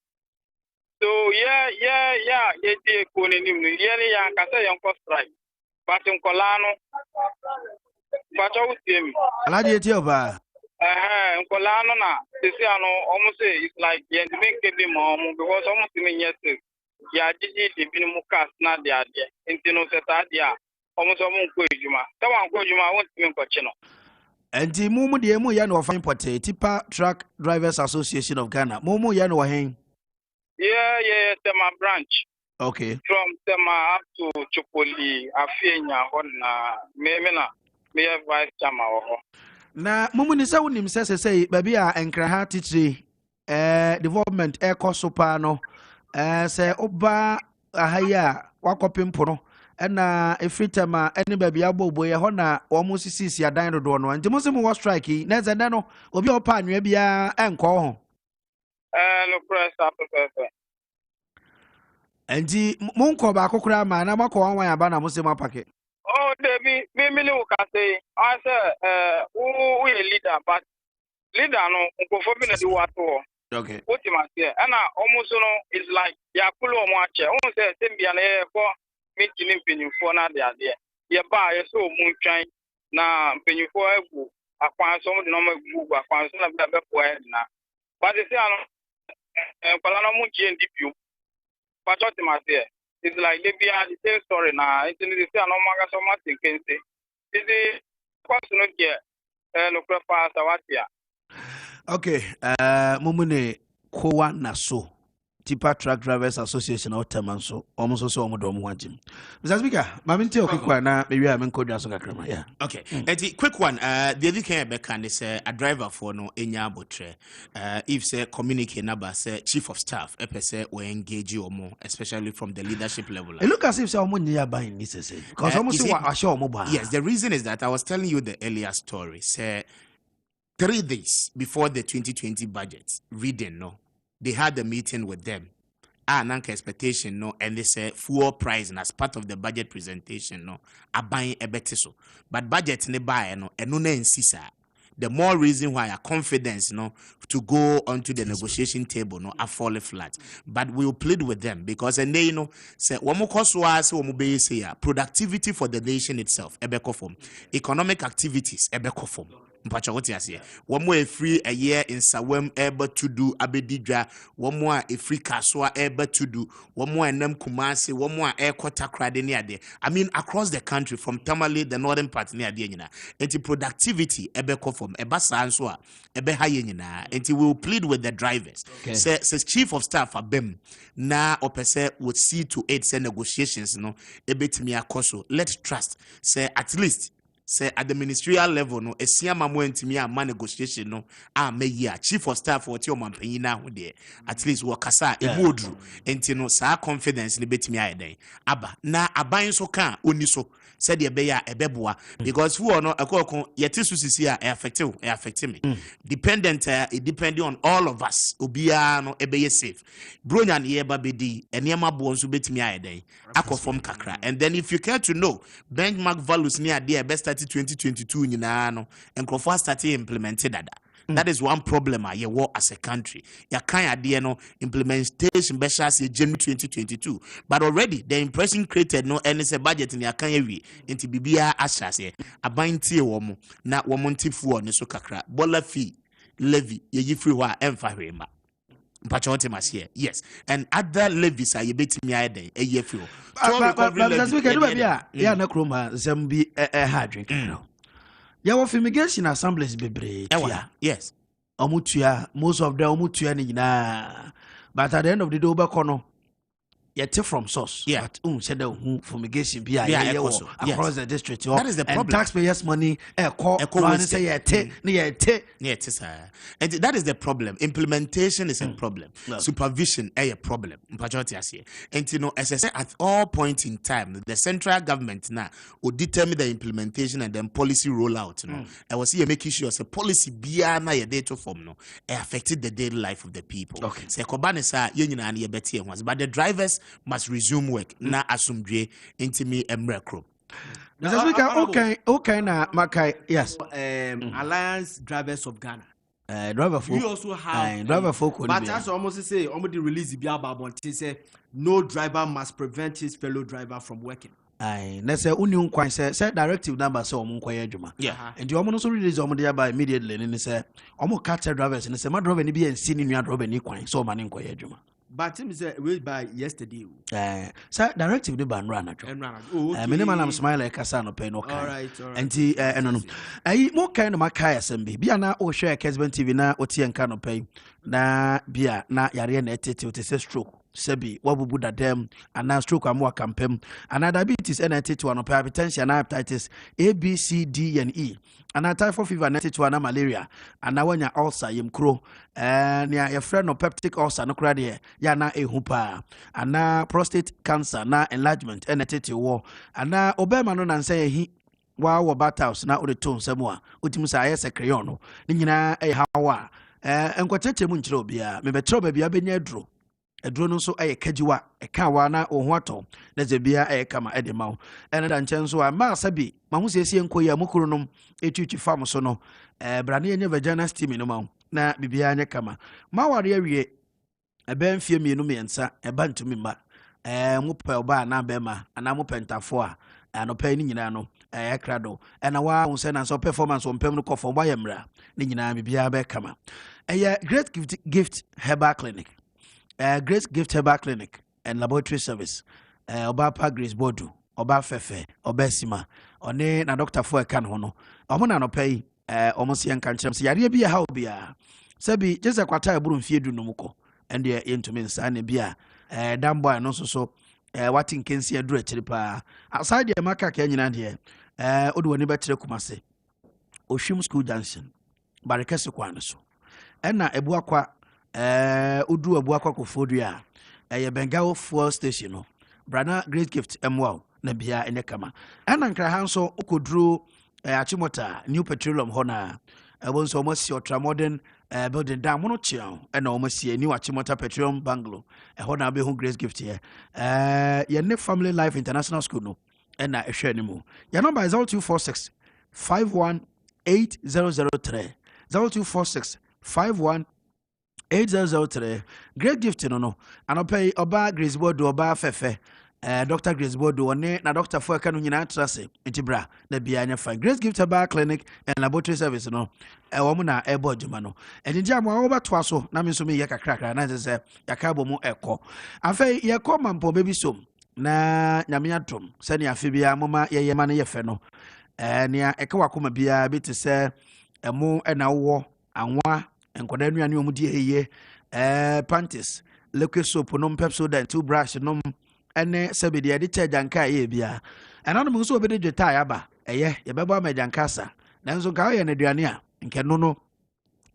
So yeah, ye koni ni mu ye ya kasa yon ko strike. But in Colano, but I would see me. alaji etioba In Colano na this year no almost say it's like ye make be mom because almost me yes. Ya jiji di binu mukas na dia intino seta dia almost almost ko ejuma. Tawa ko ejuma won timi ko chino. enti mumu de mu ya no fine pote tipa truck drivers association of Ghana mumu ya no hen Yeah, Tema branch. okay From Tema up to Chupoli, Afienya, on Memena, me vice chairman. na mumu ni sa wonim say baby a enkraha titire development cost pa no say oba ahaya wakopempo no na efritama ene baby abobo ye ho na wo mo sisi adan dodo no nti mo se mo strike na zenda no obi opa anwa bia enko ho No press up. nti mo nko ba kokora ma na makọ wan aba na mo se mo apake Oh, Debbie, me will say, I say, who a leader, but leader no, go for me to do what for. okay What you must say, and I almost know it's like Yakulo Maakye. Almost say, Timbian for making opinion for another idea. You buy so moonshine now, opinion for a book. I find some of the normal book, I find some of the best now. But they say, I'm Palano Munchi and Deep you. But what you must say. It's like they be the same story now. It's in the same no matter so much you can say. It's the question no get no prefer Sawatia. okay mumune kowa na so tipa truck drivers association of Temanso almost so omo wanjim Mr. Speaker mami nti okukwa na mewi a menkodwa so kakrama yeah okay enti quick one the other can be can say a driver for no enya abotre if say communicate number say chief of staff say we engage you more especially from the leadership level it look as if say omo nya ba ni say because omo so wa asho omo ba yes the reason is that I was telling you the earlier story say 3 days before the 2020 budget reading no they had a meeting with them. Nanka expectation no, and they say fuel price and as part of the budget presentation no, are buying a better so. But budget ne buy no, and no insisa. the more reason why our confidence to go onto the negotiation table are falling flat. But we will plead with them because and they say productivity for the nation itself economic activities mpacha wote ase one more free a year in sawem able to do abedidwa one more a free kaswa able to do one more enam kumasi one more air quarter crade near there. I mean across the country from Tamale the northern part near there nyina enti productivity ebe kofom eba sanso a ebe haye nyina enti we will plead with the drivers says chief of staff abem na opese would see to aid say negotiations ebetimi akoso let's trust say at least say at the ministerial level a siama mo ntimi a negotiation me year chief of staff or ti o mampanyi na ho de at least wo kasa ebodru enti sa confidence ni betimi ayeden aba na aban so kan oni so said the beya ebeboa because who no akoko yete susisi a affect me dependent it depending on all of us obia no ebeye safe bronya na ye babedi enema bo nso betimi ayeden akofom kakra and then if you care to know benchmark values near there best started 2022 nyina no enkrofo started implemented that. That is one problem I war as a country. Ya kan ade no implementation be shas January 2022. But already the impression created no any say budget in ya kan wi enti bibia ashase abantie wo mo na wo montifu ne so kakra bola fee levy ye free wa emfa hwema. Mpachote masie yes and other levies are yebetimi ayden eye free. But that's we can do ya na kroma zambi ha drink no. Your fumigation assemblies bebre. Yes. Omutua, most of them omutua ni na. But at the end of the day, obakono. Yet from source. Yeah. But said the fumigation be across the district. That is the problem. And taxpayers' money say and that is the problem. Implementation is a problem. No. Supervision is a problem. And as I said, at all points in time, the central government now will determine the implementation and then policy rollout. I was here making sure a policy beyond a data form affected the daily life of the people. Okay. But the drivers must resume work na asumdwe intimi emrekro. Okay na Maakye yes. Alliance Drivers of Ghana. Driver folk. We also have driver folk. But as almost say almost release the about say no driver must prevent his fellow driver from working. Na say uni kwan say directive number say omo nkoye adwuma. Yeah. And the omo no so release omo dey by immediately ni say omo catch drivers ni say ma driver ni bi ensi ni nua driver ni kwan so omo ni nkoye adwuma. But him say we by yesterday. Sir, directive the ban run minimum I'm smile like Casano pay no. All right. And no. More kind of Maakye assembly. Be na o share Kessben TV na oti en kano pay na bia na yare na etete o te stroke. Sebi wabubu da dem and stroke amwa campaign and diabetes and hypertension and hepatitis A B C D and E and typhoid fever and malaria and now when you ulcer yim crow and your friend no peptic ulcer no crade ya na ehupa and na prostate cancer na enlargement and war and na obema no nan say he wa battles na o de ton semua utim sa aye secreyon no ni nyina hawa enkwatete mu nkyere obia me betro ba bia benya duro eduro no so aye kajiwa ekawa na ohoato na zebia aye kama edema ene da nchen so a ma sabi ma hu siesie nkoyi amukuru no etwitwi fam so no brane enye vagina steam no ma na bibia anye kama ma ware awie ebe mfie mienu miensa eba ntumi ma mu pe oba na bema ana mu pentafo a anopa ni nyina no krado ena wa hu se na so performance on pem no kofo ba yemra ni nyina bibia be kama great gift herbal clinic Grace Gift Herbal Clinic and Laboratory Service. Oba Pa Grace Bodu, Oba Fefe, Obesima, One na Doctor for a can hono. Omona no pay, almost young country. Yari be a how be a Sabi, just a quarter of Burum Fiedu Numuko, and dear into me, Sani Bia, damn boy, and also so, what in Kensia Dre Tripa. Outside the Maakye Kenyan here, Odu Nibetre Kumase, Oshim School Junction, Barikasi Kwanaso, and na Ebuakwa. Udu Akuoko Kwarteng Bengal fuel station no brana great gift emwa na bia ene kama ana nkra hanso okodru achimota new petroleum hona ebonso omosi ultramodern building down mono chiao na omosi new achimota petroleum bungalow hona be hu great gift here ye ne family life international school no na ehwe ni mu your number is 0246 51 8003 0246 51 8003. Great gift no anopay oba Grace Bodo oba fefe Dr. Grace Bodo one na Dr. Fuaka no nyina trase ntibra na bia nya fine. Grace Gift Bar Clinic and Laboratory Service no wo mu na ebo adwuma no enja mo wo bato so na me so me yakakrakra na se yakabo mu ekọ afei yakọ mampo bebi som na nyame atom se ne afi bia moma yeye ma ne yefe no nea eka wakoma bia bi te se emo na wo anwa enkoda nuane omu die eye panties liquid soap no Pepsodent toothbrush no ene sebedi ade chajanka ye bia enano mu so obede dweta ya ba eye ye bebo amajanka sa nanzo ka ye ne duane a nke no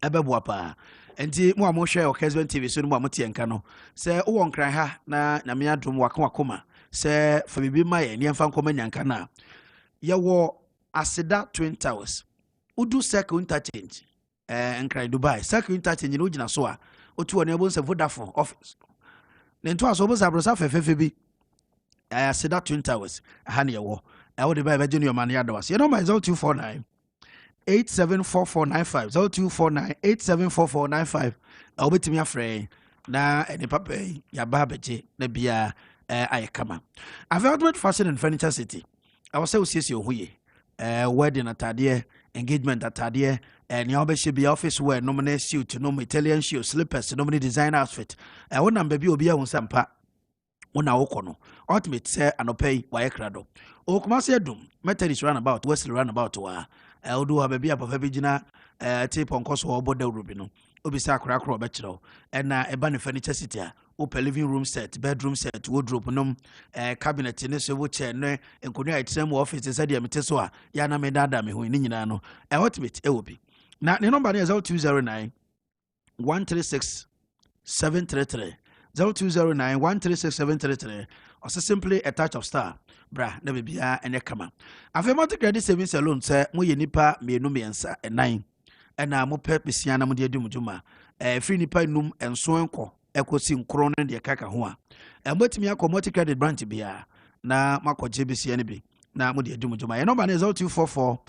ebeboa pa enti mo amohwe o Kessben TV so no mo amotie nka no se wo nkran ha na nyame adom wakoma se fa bibi ma ye ne mfa nkoma nyanka na ye wo Aseda Twin Towers udu circle interchange nkran Dubai circle interchange no gina so a otu one ebo se Vodafone office nento aso bo sabrosa fefefe bi Aseda Twin Towers aha ne ye wo I would buy Virginia man yadawas. You know my 0249 874495 0249 874495. I'll be to me a friend. Na any papa ya babaji na bia I come. I've outward fashion and furniture city. I was so serious you wedding atadie, engagement atadie, and your should be office wear, nominate suit, no Italian shoes, slippers, nominate design outfit. I want number be on some part. Una okono ultimate say anopay wa ekrado o kuma se dum methodist runabout west runabout wa eldo ha bia papa bigina tape on course ho boda rubi no obisa akra be kiro na eba ne furniture city a open living room set bedroom set wardrobe no cabinet ne so wo chair no enkonia item office say dia mete so a ya na me dada me ho ni nyina no ultimate e obi na ne number ne 0209 136 733 0209 136 or simply a touch of star bra na bibia ene kama afemati credit savings alone say mo ye nipa mienu miensa enan na mo pe besia na mo de adum djuma free nipa num enso enko ekosi nkro no de kaka ho a motimi akomoti credit branch bia na makoje besia ne bi na mo de adum djuma ye number is 0244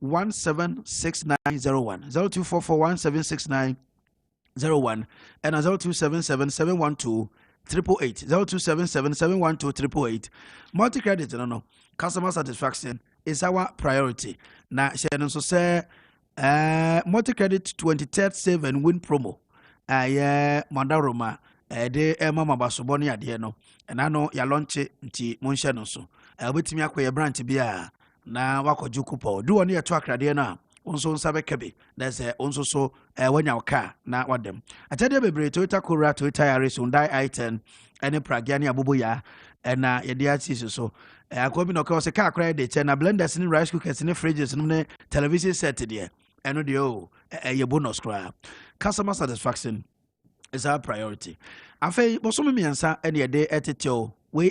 176901 0244 176901 and 0277 888 0277 multi-credit no customer satisfaction is our priority na share so say multi-credit 23rd save and win promo mandaroma de mama basoboni ade no na no ya launch nti monhye no so obetimi akoye branch bia na wakoju coupon do one ya to akrade na onso nsabe kebe that's onso so wanya waka na wadem atade bebre Toyota Corolla Toyota Yaris Hyundai i10 ene Pragiani aboboya na ye dia tisi so akobi no ka o se car credit de che na blenders ni rice cookers ni fridges ni television set de eno de o ye bonus cry customer satisfaction is our priority afei boso me miensa ene ye de etetio we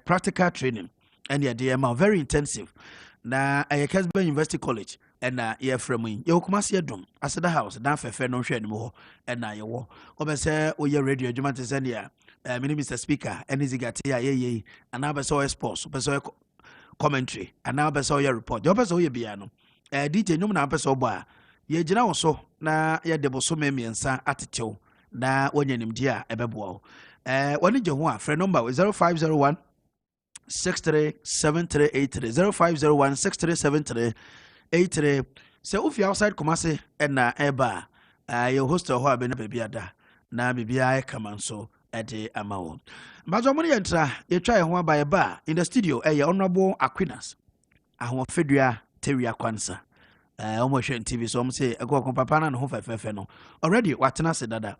practical training ene ye de very intensive na Kessben University College na ye frame ye okumase adum Aseda house dan fefe no hwe anim ho na ye wo obese oye radio adwuma te se ne Mr. Speaker enizigate ya ye ana obese o sports obese commentary ana obese o report ye obese o ye bia no DJ nyum na obese obo a ye gina wo so na ye de boso memiensa atetew na wonyanimdi a ebeboa woni je ho a free number 0501 637383 0501 637383 say if you outside Kumasi na eba your hostel ho abena babiada na bibia kama so ede amawo bazo mo yentra ye try ho aba eba in the studio honorable Aquinas ahon fedua teria kwansa omo hwe TV so omo say Akuoko papa na ho fefefe no already watena se dada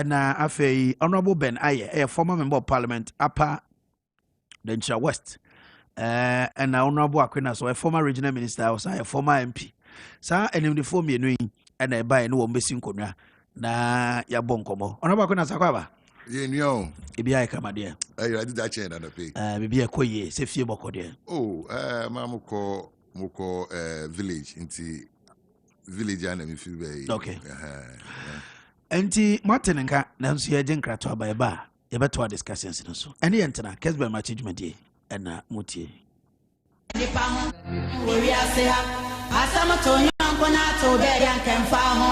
na afei honorable Ben Aye former member of parliament upper Dencha West and honorable Aquinas, so a former regional minister, also a former MP. Sa enim the form you and I buy no missing corner na ya bonkomo. Honorable Aquinas Aquaba. Yenyo. Ibia kama dia. I did that chain and a pay. Bibia koye, se fie boko dia. Oh, mamuko muko village into village and me feel very. Okay. Enti Martin nka na nso ye jenkrato aba eba. You better to discussions in so. Any entena, Kessben my judgment and mutie. asam to nyonko na to be ya nkemfa ho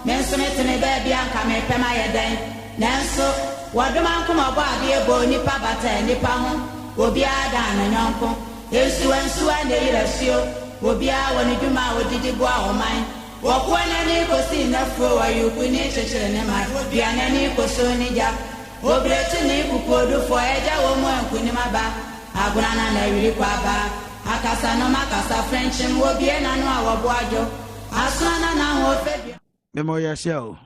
me nso metene be bia nka me pema ye den nanso wadoma nkoma bo ade bo nipa bata nipa ho obi ada na nyonko ensu ande irasio obi a woni dwuma odidi bo a oman wokwana ni kosi na fro wa yukuni chechere ne ma bia na ni koso ni ja obrechi ni kupodu fo eja wo mu ankuni maba aguna na wiri kwa ba akasa no makasa french mo bie na no awobo ajo asana na ho febia memo yashia o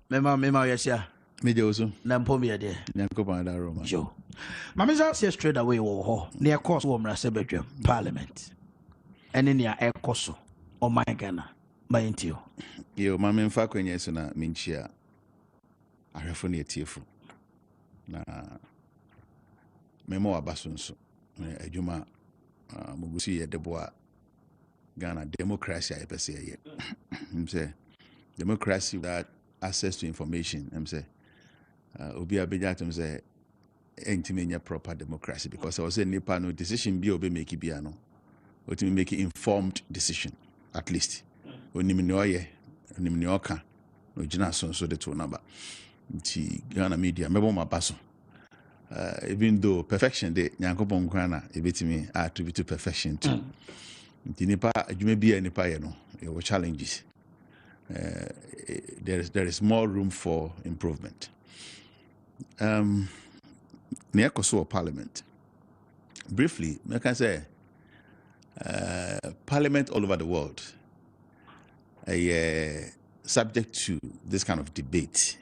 memo yashia meje oso na mpom ye de nyankopon da roma jo mama say straight away wo ho na course wo mra se bedwam parliament ene ne a ekoso o my Ghana my intio yo mama mfa kwenye so na minchia ahwefo na etiefu na memo abasonso adwuma mugusi ye deboa Ghana democracy I pese ye say democracy without access to information say obi abejatum say entimenya proper democracy because I was saying nipa no decision bi obi make bia no otimi make informed decision at least onim ne oye onim ne oka no gina so de to number nti Ghana media mebo mabaso even though perfection de nyankopon kwana ebetimi attribute to perfection too nti nipa adwuma bia nipa ye no your challenges there is more room for improvement near Kosovo Parliament. Briefly, I can say Parliament all over the world subject to this kind of debate.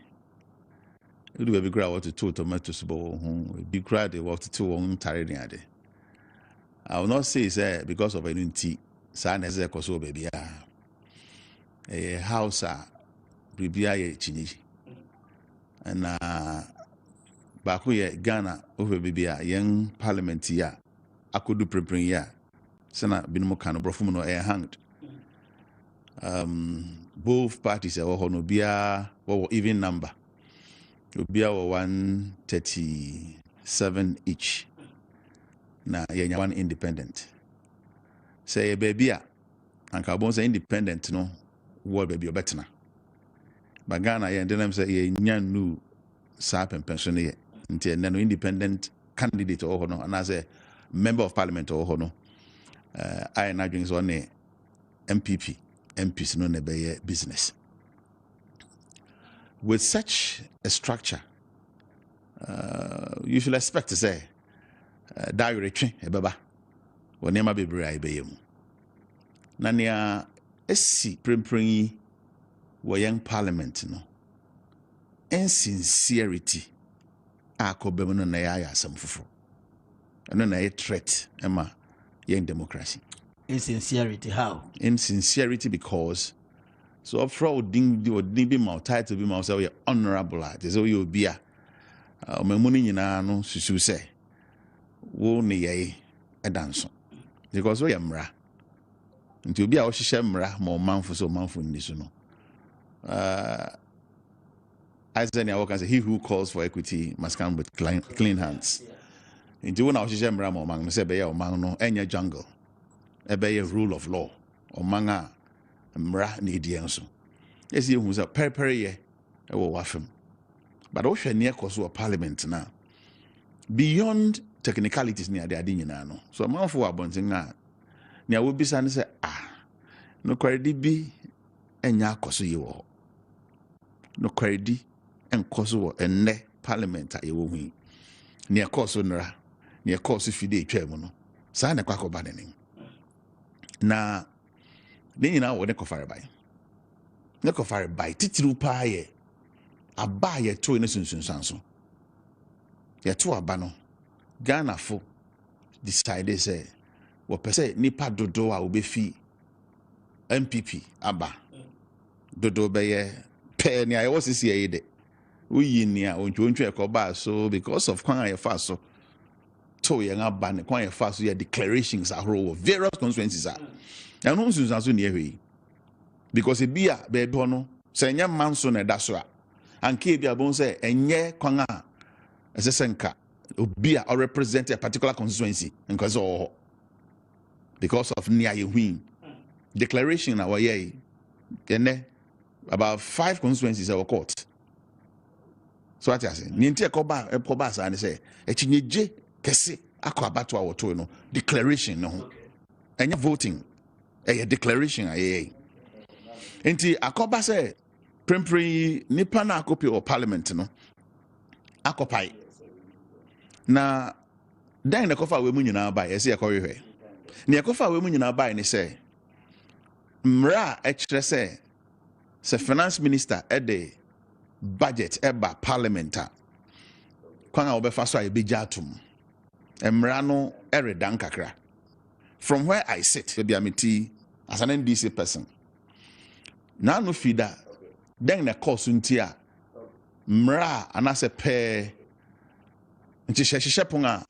It will be great what to two tomatoes, be great what to two on Tariniade. I will not say it's because of any tea, son as a Kosovo baby. A house, Bibia Chini, and baako ye Ghana over bibia young parliament ya akodu prepring ya sana binimo kan brofo no hanged both parties are no bia even number bia 137 each na yenya one independent say baby anka bon say independent no wo baby obetena ba Ghana ye ndem say ye nyanu sa pension ye nti no independent candidate or no and as a member of parliament or no I na dwin so ne MPs no ne be business with such a structure you should expect to say directory ebeba wonema bebre ai be yemu na ne esi prempren wo young parliament no insincerity akobem no na ya asam fufuro eno na a threat ema yen democracy. Insincerity how? Insincerity because so fraud ding be my title be my say honorable at so you be a memuni nyina no susu say wo ne ye edanso because we mra nti obi a wo hihye mra ma manfo so manfo ni so no as any I can say, he who calls for equity must come with clean hands. Into when I was saying, "Ramon, say be your man no any jungle, be a rule of law or manga mra ni dianso." Yes, he was a periphery e wo wafem. But also near Kosovo Parliament now. Beyond technicalities near the adin no. So man for abonting na near will be say no kwadi bi enya Kosovo ye no kwadi and Kosovo and ne parliament a yewo hu near Kosovo nra near Kosovo fide twam no sa na kwakọ ba ne na ne nyina wo ne kofare bai titiru pa ye aba ye to ne sunsunsan so ye to aba no Ghana fo decide say wo pese nipa dodo a obefi MPP aba dodo be ye pe ne aye wo sisi ye de uyi ni a ontwo e ko ba so because of kwan aye fa so to ye ngaba ne kwan aye fa so ye declarations ahoro various constituencies are na no sunsun so ne ehwe because e bia be bi no se nya manso na da so a anke bia bon se enye kwan a esesenka obi a represent a particular constituency nkaze because of near win declaration our year about 5 constituencies our court. So what I say ninti ekoba sa ne say echinyeje kese akwa to our to no declaration no enya voting a declaration aye nti akoba say prempri nipa na akopi or parliament no akopai na dan na kofa we mu nyina ba yesi ekɔhwehwɛ na ekofa we mu nyina ba ne say mra ekire say finance minister ede budget eba parliament kwan a obefa so ayebeja atum mra no eredan kakra from where I sit be amiti as an NDC person na no fida then na course ntia mra anase pe nti hyehyehye ponga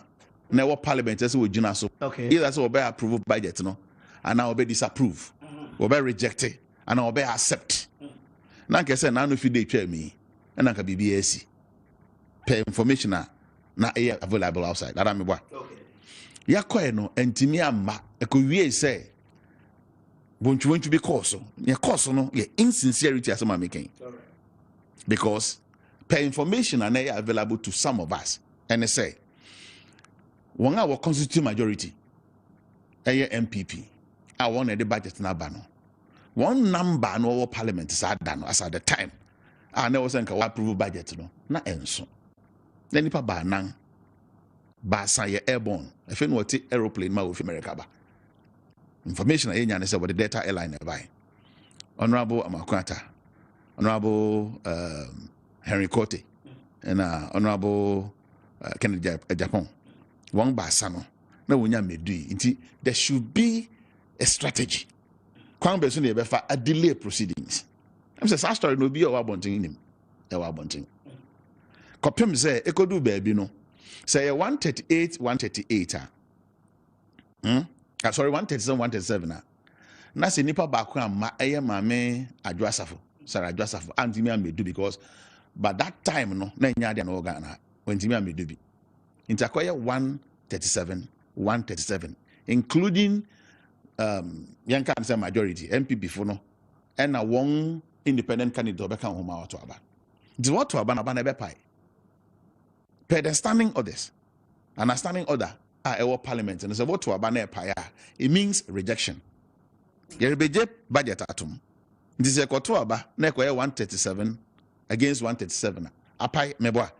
na wo parliament as we gina so either so obe approve budget no and now obe disapprove obe reject it and now obe accept na nke say na no fida twa mi na nka BBS per information na available outside that am boy yakoe no entimi amma ekowie say won't you be course your course no yeah insincerity as I'm making because per information are available to some of us and they say one our constituent majority MPP I want the budget na bano one number no parliament is done as at the time and there was an approve budget no na enso then nipa ba nan ba say airborne if you want aeroplane ma of America ba information I say what the data airline buy Honorable Amakwata, Honorable Henry Kote, and Honorable Kennedy Japan. One basano. No wunya medui. There should be a strategy. Kwan besu ne befa a delay proceedings. I'm saying that story no be our bunting in him. Our bunting. Kopim say ekodu baby no. Say 138. Sorry, 137, 137. Na se nipa baako amma eye mame adwasafo Sarah adwasafo antimi amedu because by that time no na nya dia na Ghana wantimi amedu bi nti akoye 137 including yanka say majority MPP fo no and na one independent candidate obeka ho ma wato aba nti wato aba na ba na be pai per the standing orders and a standing order our parliament and so wato aba na pai it means rejection. Yerebeje budget atom. This is a aba na ekoye 137 against 137. Apai meboa.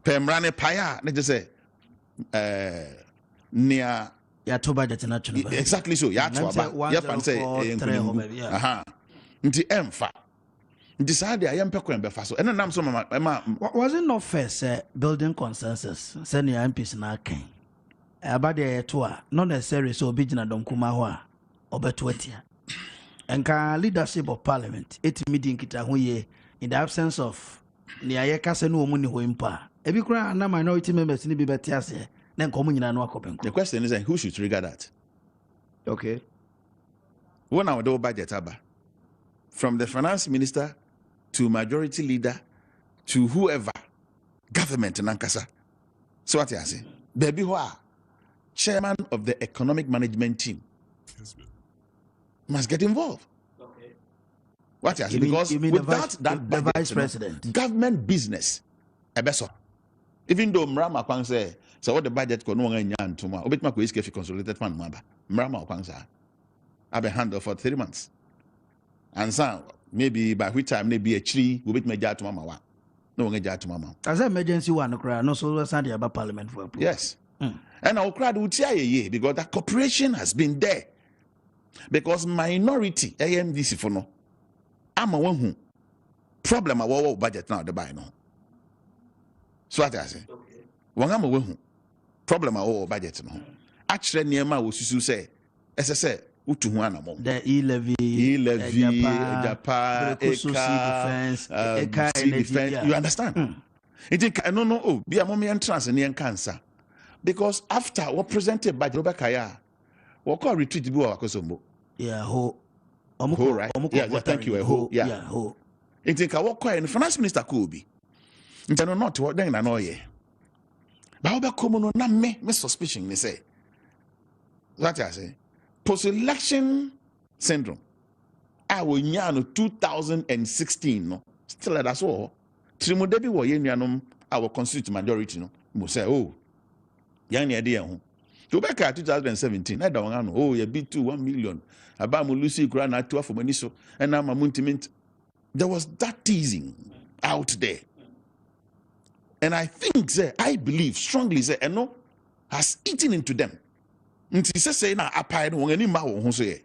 Pemrane paya na just say near ya to budget na tunu. Exactly so. Ya to aba. Ya fan say aha. Nti emfa. Nti saade ayempe ko embe fa so. Eno nam so mama was it not first building consensus say near MPs na kan. Abade to a not necessary so obi gina donkuma ho a obeto atia. Enka leadership of parliament it meeting kita ho ye in the absence of ni ayeka se no omu ni ho impa ebi kura na minority members ni bi beti ase na nkomu nyina no akopenko. The question is who should trigger that? Okay, when our budget aba from the finance minister to majority leader to whoever government nankasa so what you say baby ho a chairman of the economic management team Kessben must get involved. Okay. What you say? Because you mean without the budget, vice president, government business, even though Mrama Kwang say, so what the budget ko no nga nyan tuma, obetma ko iske fi consolidated fund maba. Mrama Kwang say, I be handle for 3 months, and so maybe by which time maybe a tree obetma ja tuma mawa, no nga ja tuma ma. As emergency one cry, no so Sunday about parliament for approval. Yes, and our crowd would say because that cooperation has been there. Because minority AMDC for no, I'm a one who problem our budget now the buy no. So what I say, one I'm a one who problem our budget no. Actually, near my was say, as I said, utu huana mo. The e-levy, Japa, Eka, defense. You understand? It think I no oh be a mommy entrance and cancer because after what presented by Robert Kaya. What call retreat to go akosombo? Yeah, ho. Right? Yeah, thank you. Ho. Yeah, ho. In think I walk quiet. The finance minister could be. Intendo not what then I know ye. But how about common na me suspicion? They say. What I say. post-election syndrome. I will no 2016 no still at us all. Trimodebi wo yenuanom our constituent majority no mo say oh yan ye dey ho. To back 2017 na da won ano oh ye beat 1 million aba mo Lucy kura na to for mani so and na mamuntiment. There was that teasing out there. And I think I believe strongly eno has eaten into them. Nti say na apai no won ani ma wo ho so ye.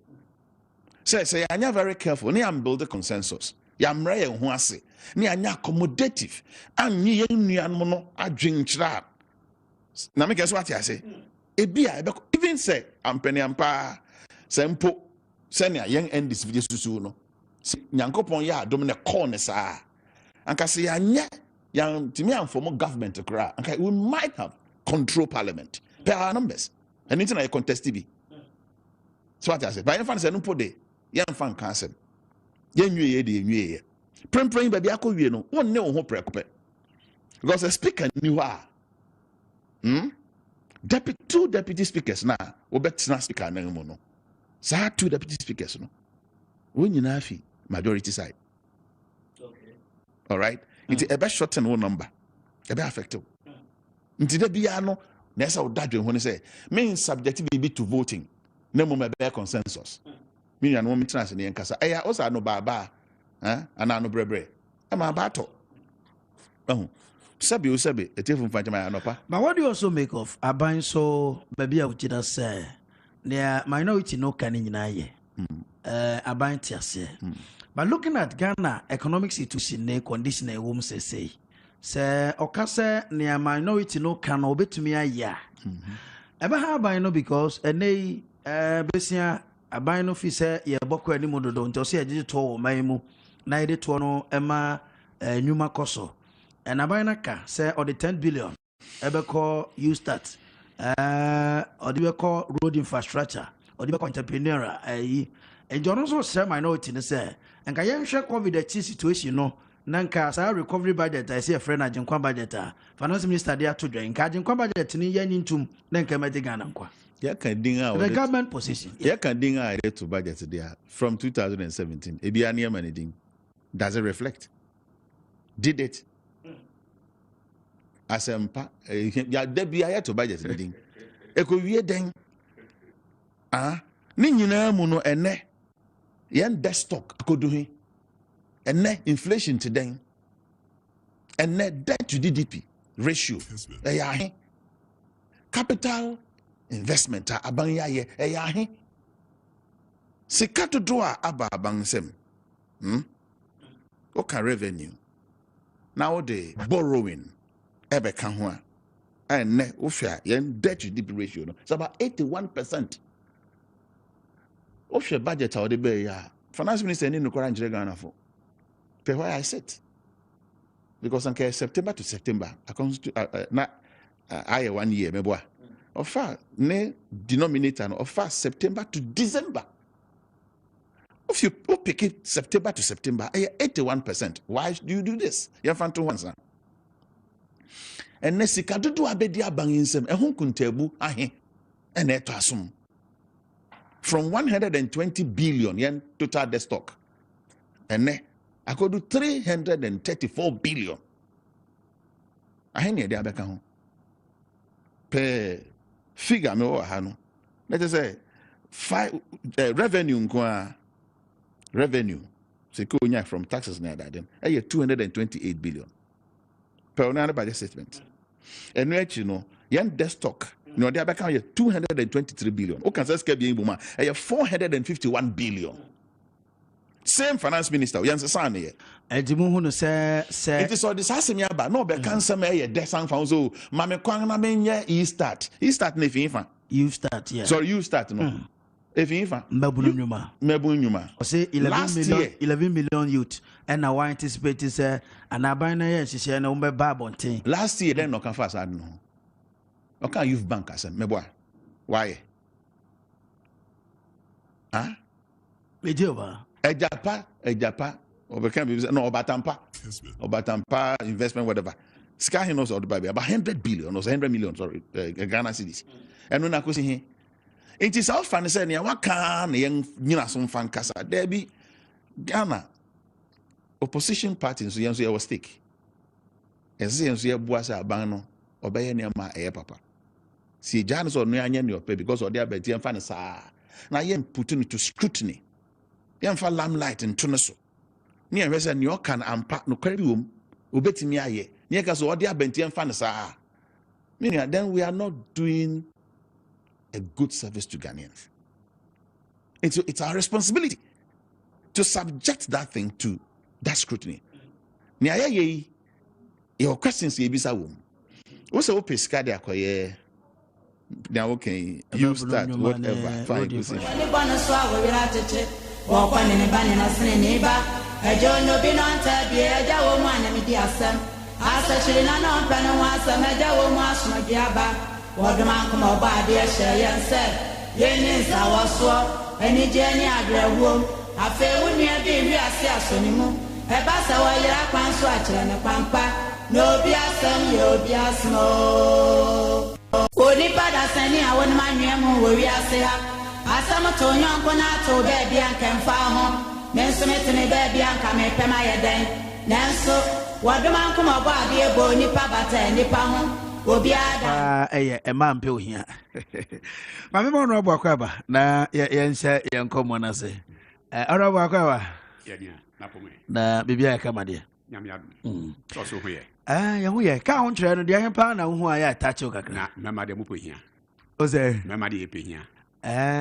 Say anya very careful. Ni am build a consensus. Ya mra ye ho ase. Ni anya accommodative. Anyi ye nuanom no adwen kyra. Na me guess what I say. Ebia even say ampani ampa sempo say na yen end this video susu no. Nyankopon ya adom ne call ne saa. Anka say anya yan timi am form government kra. Anka we might have control parliament. Per our numbers. And it's not a contest TV. So what I say. But fan say no pode. Yan fan cancel. Yen nwie de nwie. Prempren ba bia ko wie no. Won ne wo ho prekope. Because the speaker knew her. Two deputy speakers na obetina speaker na mu no. Sa two deputy speakers no. Wo nyina fi majority side. Okay. All right. It's a best shorten one number. A bit effective. Nti da bia no na esa odadwe ho ne say mean subjectivity to voting. Na mo be consensus. Me yan wo mitrans ne nkasa. Eya osa no baba. Ana no brebre. E ma ba to. Sabi etefun fanchama anopa. But what do you also make of aban so baby a wuchida say there minority no can nyina ye. Aban tiase. But looking at Ghana economic situation ne condition e wom say okase ne minority no can obetumi aya. Ebe ha aban no because ene besia aban no fi say ye bokọ ani mododo nti o se agije to o man mu na ide to no ema nyuma koso. And Abainaka say or the 10 billion Ebeko you start or the call road infrastructure or the entrepreneur and John also say minority say and can share COVID the situation no nanka sa recovery budget I see a friend ajinkwa budget finance minister there to join ajinkwa budget ni yen intum nanka medigana nkwa the government position can ding to budget there from 2017 ebiania managing does it reflect did it asempa ya debia ya to budget meeting eko wie den ni nyina mu no ene yen destock akoduhi ene inflation to den ene debt to GDP ratio ya capital investment aban ya ye ya sikato do aba abansem okay revenue now the borrowing Ebeka ho and ne ofia yen debt to GDP ratio no it's about 81%. Ofia budget or the be ya finance minister ni nukora njire Ghana for pe why I said because on September to September na I 1 year meboa ofa ne denominator no ofa September to December. If you pick it September to September 81%. Why do you do this? You have to answer. And nesika dodo abedi abanginsem ehun kuntabu ahe ene to asum from 120 billion yen total debt stock ene akodu 334 billion ahe ne de abeka ho pe figure me o ha no let us say revenue nko revenue sekonya from taxes na that then 228 billion per another budget statement. And no actually no, yen debt stock. No, they are back 223 billion. O can say SKB Buma, 451 billion. Same finance minister, yen say here. Ejimu say it is all this asemi aba. No be cancer me debt sang found so. Mame kwang na menye e start ne fin. You start, yeah. Sorry, you start no. If Mebunu Nyuma. Say 11 million youth. And I anticipate say and I buy na she share na umbe babontin. Last year then no can fast I no. Okay, youth bank as meboa. Why? Ejaba. Ejapa. Obatampa investment whatever. Sky knows all the Bible about 100 billion or 100 million sorry Ghana cedis. And when I go see It is all fun saying, what can young some fan casa? There be Ghana opposition parties, so you stick. And see, you boasa bano, obey near my air papa. See, Janus or near your pay because of their bed, and fan now you put into scrutiny. Young for lamplight and tunaso. Near resident your can unpack no credium, ubeti me aye. Near Caso or their bentian fanasa. Meaning, then we are not doing a good service to Ghanaians. It's our responsibility to subject that thing to that scrutiny. Niaye, your questions ye bisa wom. Also, pesca de akoye. Now, okay, you start whatever. Fine, you see. Asa chirina no pano wasa meja wo mu asuma giaba woduma kuma oba de hye yense yeninsa woso eni je ni agrewo afe wunua bi wi ase asonimu e ba sa wo yira kwanso a kire ne pampa no bi asem ye obi asmo oni pada sani awon manwemu wo wi ase ha asam to nyonko na to be bia nkemfa ho menso metene be bia nka me pema yeden nanso waduma kuma ba de ebo nipa bata nipa ho obi ada ema mpe ohia mame mo no bwa kwaba na yenhye yenkomo na se ora bwa kwaba ya na pome na bibia ya kama de nyame adu so ho ye ya ho ye ka ho nkyere no de ahen pa na ho aya atache kakra na mema de mo po hia o se mema de pe hia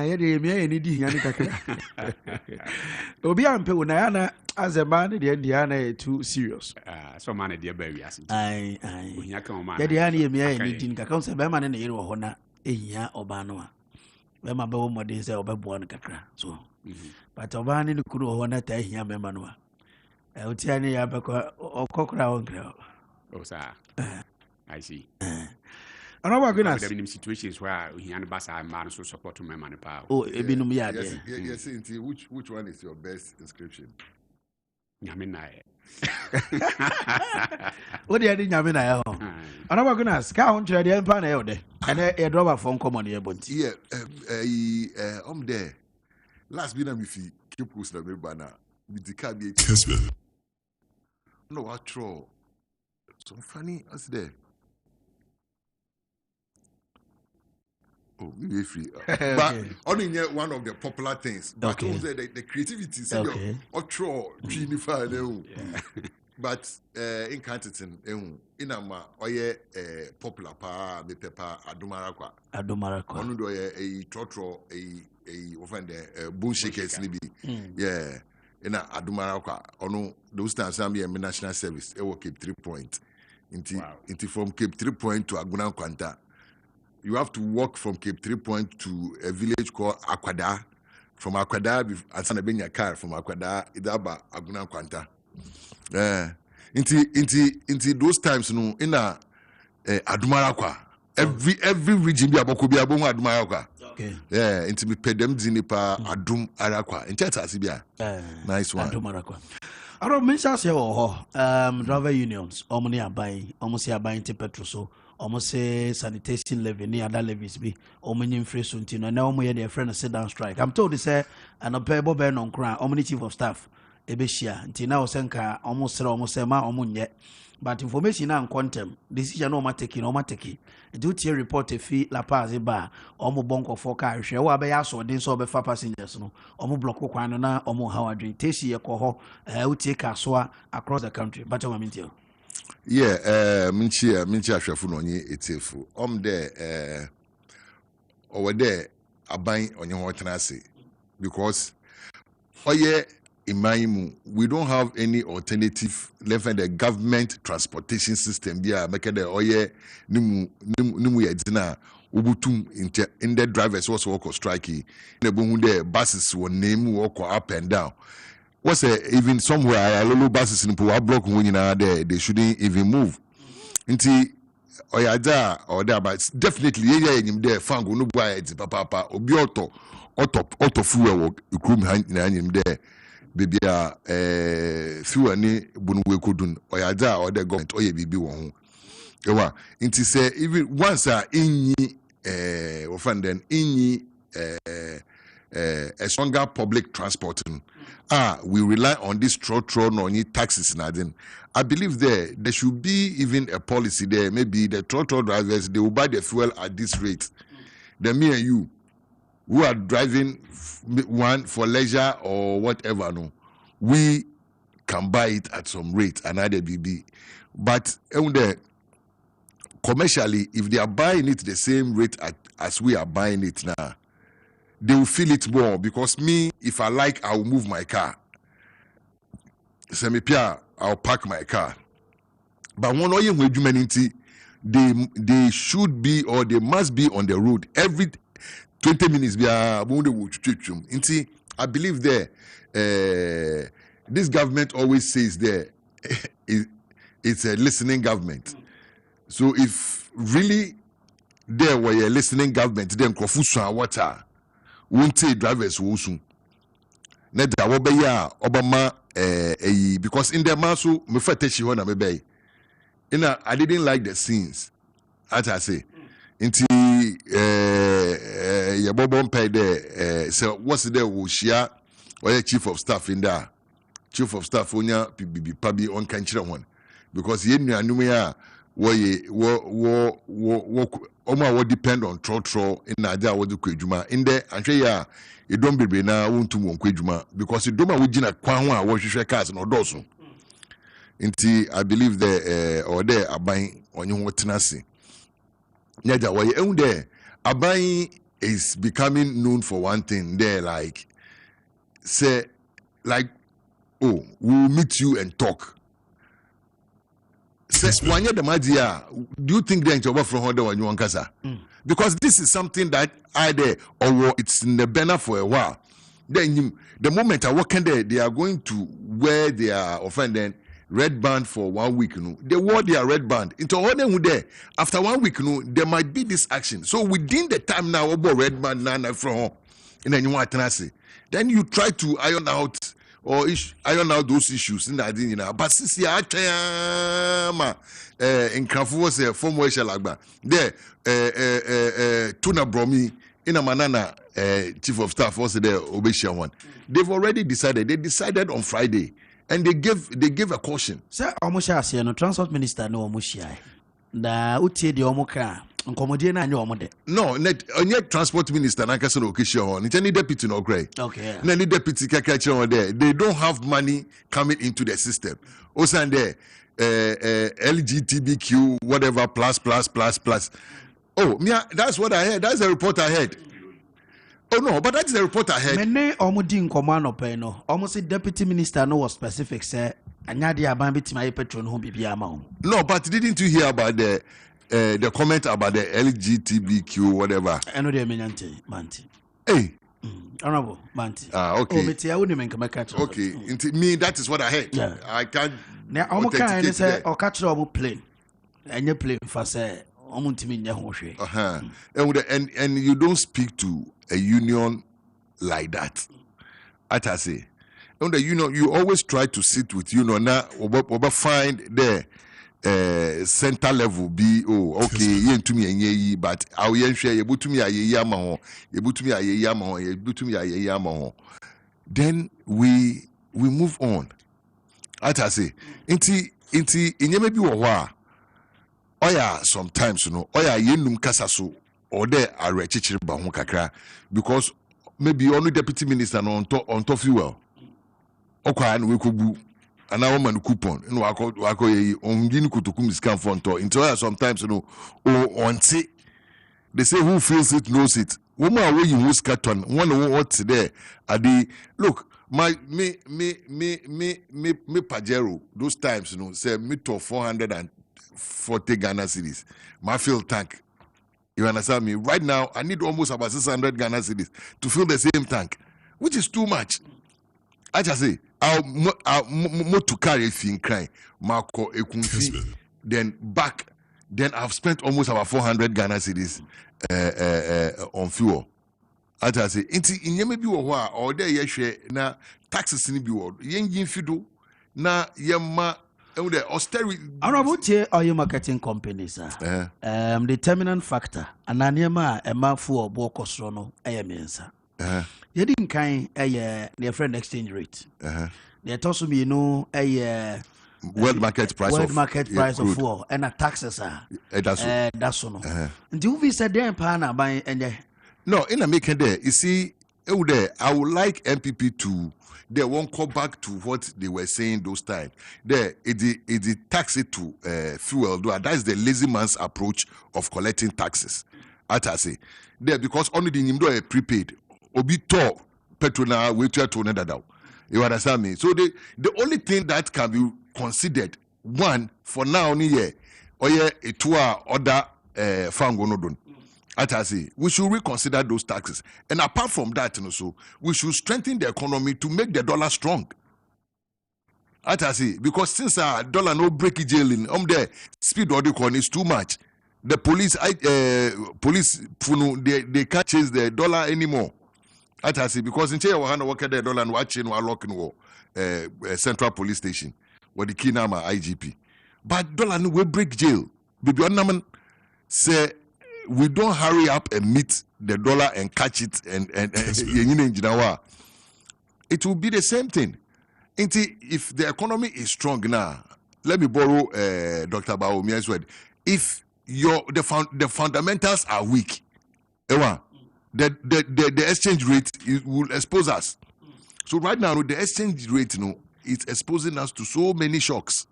ye de mi ye ni di hia ni kakra obi ampe wo na ya na azema ne de dia na too serious so man de ba wi ase ai ohia kan ma de dia na ye mi ye ni din kakra so be ma ne yere wo ho na ehia oba no a be ma be wo modin se obebo no kakra so but oba ne kuru ho na ta ehia be ma no a otia ne ya be ko okokra won kra o sa I see ana ba goodness there been situations where ohia ne basa man so support my man pa ebinum ya de yes which one is your best inscription nyame na ye o de ade nyame na ye ho ana ba goodness ka ho nkyere de mpa na ye o de ene e driver for common ye bonti there last been me fi keep na me bana with the car be Kessben. No what throw so funny as there. Oh, we free. But only one of the popular things. But the creativity, or throw, but in Canton, in Ama, popular pa, me pepper, Adumarakwa. One do a trotro, a offender, bullshakers, yeah, in Adumarakwa. Ono, those times I'm a national service, I will keep 3 points. Into from Cape 3 Point to Aguna Kwanta. You have to walk from Cape 3 Point to a village called Akwada. From Akwada, and send a car from Akwada, Idaba, Aguna Kwanta. Into those times, no, in a Adumarakwa. Every region be about Kubia Bonga Adumarakwa. Okay. Yeah, into me pay them Zinipa Adum Arakwa. In Chata Sibia. Nice one. Adumarakwa. I don't mention driver unions, almost are buying petrol, so almost say sanitation levy, near other levies be, omni free suntino, and now my friend sit down strike. I'm told to say, and a payable ban on crown, omni chief of staff, Ebeshia, until now Senka almost say ma omunye. But information and quantum, decision no mateki. Duty report a fee La Paz bar, omo bonko for car, share be aso, then so be 5 passengers, no, omo block na omo how drink, taste your coho, take a across the country. But I'm in yeah, Minchia Shafunoni, it's a fool. There, over there, a buying on your tenacity because, in my we don't have any alternative left in the government transportation system. Yeah, make the nimu yedina ubutum in the drivers also walk or striking. The bunde buses were name walk up and down. What's even somewhere a little buses in Pua block when they shouldn't even move. Inti oyada or there, but definitely in there fango no buy it papa obioto auto fuel crew behind him there. Baby, few any bunwe kudun oyada or the government oye bibi won. Ewa, inti say even once inni offend then inni a stronger public transport. We rely on this trotro no any taxes. I believe there should be even a policy there. Maybe the trotro drivers, they will buy the fuel at this rate. Then me and you, who are driving one for leisure or whatever, no, we can buy it at some rate, another BB. But commercially, if they are buying it the same rate as we are buying it now, they will feel it more. Because me, if I like, I will move my car. Semipia, I'll park my car. But one humanity, they should be or they must be on the road every 20 minutes. I believe there, this government always says there, it's a listening government. So if really there were a listening government, then Kofusa water won't say drivers will soon. Obama because in the maso me fetish one me bay. I didn't like the scenes. As I say, into your bobon pay there. So what's there? Will share or chief of staff in there? Chief of staff onya probably on country one because ye nua wo depend on trotro in ada wo de kwadwuma in there and ya e don bebe na wontu won kwadwuma because e do ma wo gina kwan ho a wo hwehwe cars no doso nti I believe there or there aban onye ho tenase nyaja wo ye there aban is becoming known for one thing there like say like we'll meet you and talk. Do you think they're in trouble from Honda when you want Kasa? Because this is something that either or it's in the banner for a while. Then the moment I walk in there, they are going to wear their offended red band for 1 week. They wore their red band. Into all them there. After 1 week, there might be this action. So within the time now, about red band now from home, and then you want to say, then you try to iron out. Or iron out those issues in that you know. But since you are in Krafu was a former Shalagba, there Tuna Bromi in a manana chief of staff was there Obesha one. They've already decided. They decided on Friday, and they gave a caution. Sir, Omusha no transport minister no Omushia. Da utie di omuka. No, net transport minister na kasa occasion. It's any deputy no grey. Okay. Any deputy kaka there. They don't have money coming into the system. Also and there LGBTQ whatever plus. Oh, that's what I heard. That's the report I heard. Oh no, but that's the report I heard. Mene omudi nkomano pe no. Almost deputy minister no was specific say anyade aban betima petrol no bibia ama. No, but didn't you hear about the comment about the LGBTQ whatever? I know they mean Manti. Hey. Honorable Manti. Okay. Okay. Me, that is what I heard. Yeah. I can't. Now, I'm going to say, or catch the plane. And you plane for say, and you don't speak to a union like that. As I say, and you always try to sit with now find there. Center level be okay yen to me and but our yen share you to me a yamaho, you to me a yamaho, you to me a yamaho. Then we move on. As I say, inti in maybe wa oya sometimes oya yenum kasaso or there are rechichiri bahun kakra because maybe only deputy minister on top fuel. Okay, and we could do. And now man coupon no wako ye on gini kutukum scan front or into sometimes on say they say who feels it knows it. Woman way you use carton one what's there at the look me Pajero those times say me to 440 Ghana cedis my fuel tank. You understand me? Right now I need almost about 600 Ghana cedis to fill the same tank, which is too much. I just say I'll to carry a thing crying Marco Ekunfi then back. Then I've spent almost about 400 Ghana cedis on fuel. As I say, in maybe or there ye share na taxes in the world. Yen fido na yema And the austerity. Honorable Chair, oil marketing companies, determinant factor, and Ananiama, a man for Bokosrono, Ayamensa. You didn't kind a friend exchange rate. They told me, a world market price of war and a taxes are. That's so. Do we said there, Pana, by and no, in a making there, you see, I would like MPP to. They won't go back to what they were saying those times. There, it tax it to fuel. That is the lazy man's approach of collecting taxes. At I say, there because only the nimdo prepaid. Obi to petrol na wait to another down. You understand me? So the only thing that can be considered one for now only year or yeah it to other fango no don. At I say, we should reconsider those taxes. And apart from that, so we should strengthen the economy to make the dollar strong. At I say, because since dollar no break jail in there, speed or the is too much. The police, they can't chase the dollar anymore. At I say, because in China, we work at the dollar and watching while locking central police station, where the Kinama IGP. But dollar no will break jail. Baby, on say. We don't hurry up and meet the dollar and catch it and it will be the same thing. If the economy is strong now, let me borrow Dr. Baomia's word. If the fundamentals are weak, the exchange rate will expose us. So right now the exchange rate it's exposing us to so many shocks.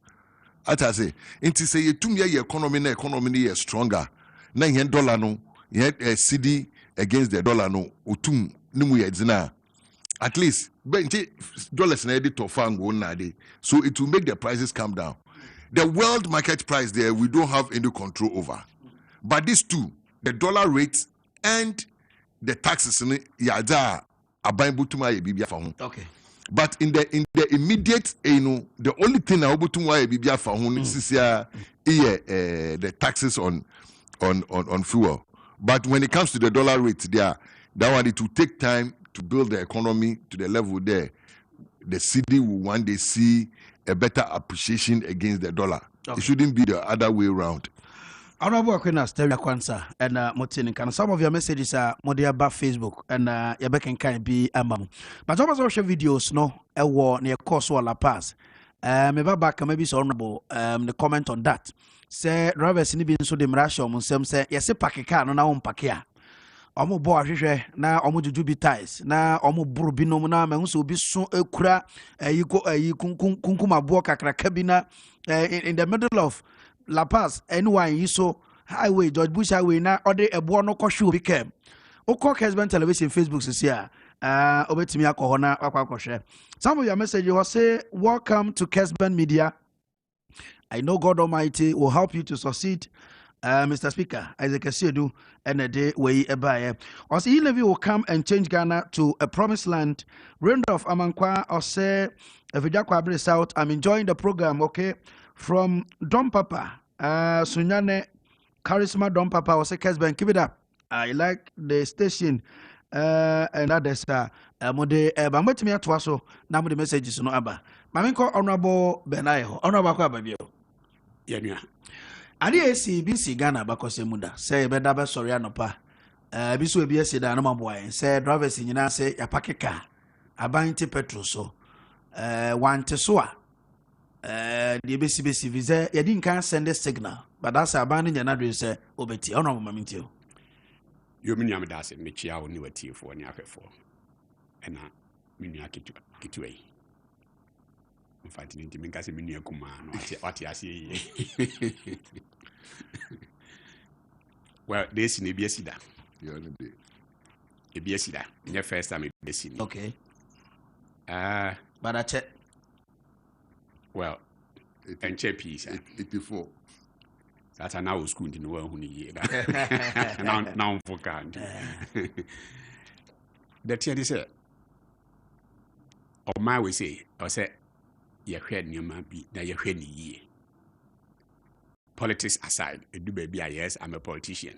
As I say, say 2 year economy is stronger. Na yen dollar no yen CD against the dollar no otum nimu yedzina at least benche dollars na edit of fango na dey so it will make the prices come down. The world market price there we don't have any control over, but these two, the dollar rate and the taxes in yada aban butuma ye bibia fa ho. Okay, but in the immediate the only thing I butuma ye bibia fa ho is the taxes on fuel. But when it comes to the dollar rate there, that one it will take time to build the economy to the level there. The city will one day see a better appreciation against the dollar. Okay. It shouldn't be the other way around. Honorable Akwena Stereo Kwanza and Motini can some of your messages are Modia about Facebook and your back and can be amam. But some social videos no a war near Kosovo La Paz. Maybe back maybe so honorable the comment on that. Say drivers ni bi nso de mrasho munsem say yese pakeka no na wo mpakea omo bo ahwehwe na omo juju bi ties na omo buru bi no na ma nso obi so ekura kunkuma bo kakraka bi na in the middle of La Paz anyone yi so highway George Bush highway na ode ebo no kohwe obi kem okọ Kessben television Facebook sisi a obetimi akọ na akwa. Some of your messages will say welcome to Kessben Media. I know God Almighty will help you to succeed, Mr. Speaker. Isaac Asiedu and a day way ebaye. Or see Levy will come and change Ghana to a promised land. Randolph Amankwa or say Vijakwa South. I'm enjoying the program, okay? From Don Papa, Sunyane Charisma Don Papa or say Kessben, keep it up. I like the station and others mode bamwetimi atwa so na mode messages no aba. Mamenko honorable Benayo, honorable kwa babio. Yenua. Ade esi bi si Ghana bakose muda. Say beda be sorry anopa. Bi so ebi esi da no maboa. Say drivers nyina say ya pakeka. Abanti petrol so. Wante so a. The besi visa ye din kan send a signal. But that's abani nyana do say obeti. Honorable mamintio. Yo minu amedase mechia woni wati fo ni afefo. Ena minu akitwe. Mfati nti minka se minu akuma no ati ase well this in ebiesida yeah no dey ebiesida the first time ebiesida okay but I check well and check piece 84 that's an hour school in the world who need now for can't the tear is it or my way say or say you heard new man be now you heard ye. Politics aside, it do baby yes, I'm a politician.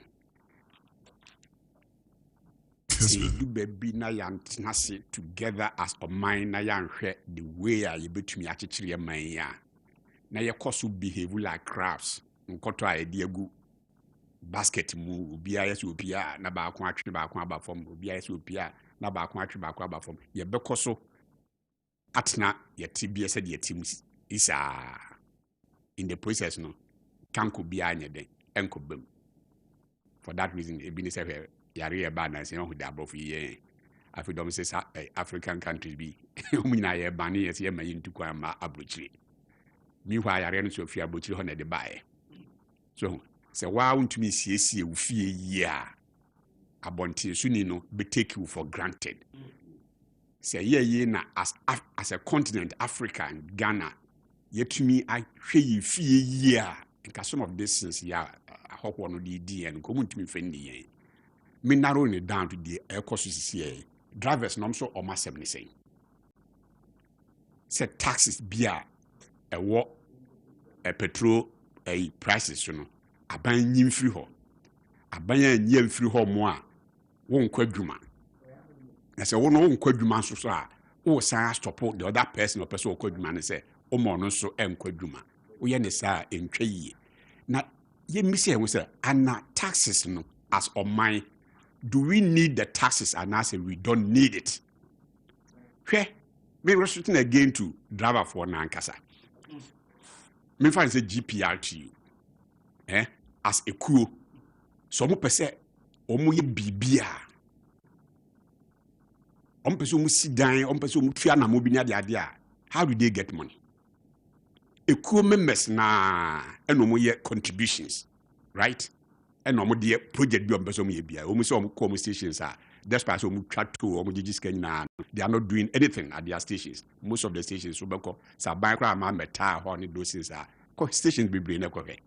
See do baby na yan nasi together as a mine na yan the way I bet me actually a man ya. na yɛkɔ so behave like crabs nkɔtɔ a yɛde agu basket mu obiara yɛ sɛ opia na baako atwe baako aba fam obiara yɛ sɛ opia na baako atwe baako aba fam yɛbɛkɔ so atena yɛte bia sɛ deɛ yɛte mu isaa in the process no kanko biara nyɛ den ɛnkɔ bam for that reason ebi ne sɛ hwɛ yare yɛ ba na sɛ ɔho da aborɔfo yɛ afidɔm sɛ African countries bi ɔmu nyinaa yɛ ba ne yɛ sɛ yɛma yɛ ntukwa ma aburokyire meanwhile yare no so ofia aburokyire hɔ na ɛde baeɛ so sɛ waa wontumi siesie wo fie yie a abɔnten so ni no be take you for granted sɛ yɛyɛ na as a continent Africa and Ghana yɛtumi ahwɛ yɛ fie yie a nka some of these things yɛ ahɔhoɔ no de di yɛn nkɔmu ntumi fɛ ne yɛn me narrow it down to the ɛkɔ so sisi drivers nom so ɔma sɛm ne sɛn sɛ taxes bi a ɛwɔ petrol prices so no aban nyi mfiri hɔ aban a nyi mfiri hɔ mo a wonkɔ adwuma na sɛ wo no wonkɔ adwuma nso so a wo san stop the other person or person okɔ adwuma ne sɛ o mo no so ɛnkɔ adwuma woyɛ ne saa ɛntwa yie na yɛmmisi ɛho sɛ ana taxes no as ɔman do we need the taxes and I say we don't need it hwɛ me restricting again to driver for nankasa me find say GPRTU as a crew so mo pese o mo ye bibia o mo pese o mo sidan o mo pese o mo tua na mo bi na de a how do they get money a crew members na eno mo ye contributions right eno mo de project bi o mo pese o mo ye bia o mo se o mo call mo stations a despite so mo twa to o mo gigi scan na they are not doing anything at their stations most of the stations so beko sa ban kra ma meta ho ni doses a stations be brain ekwe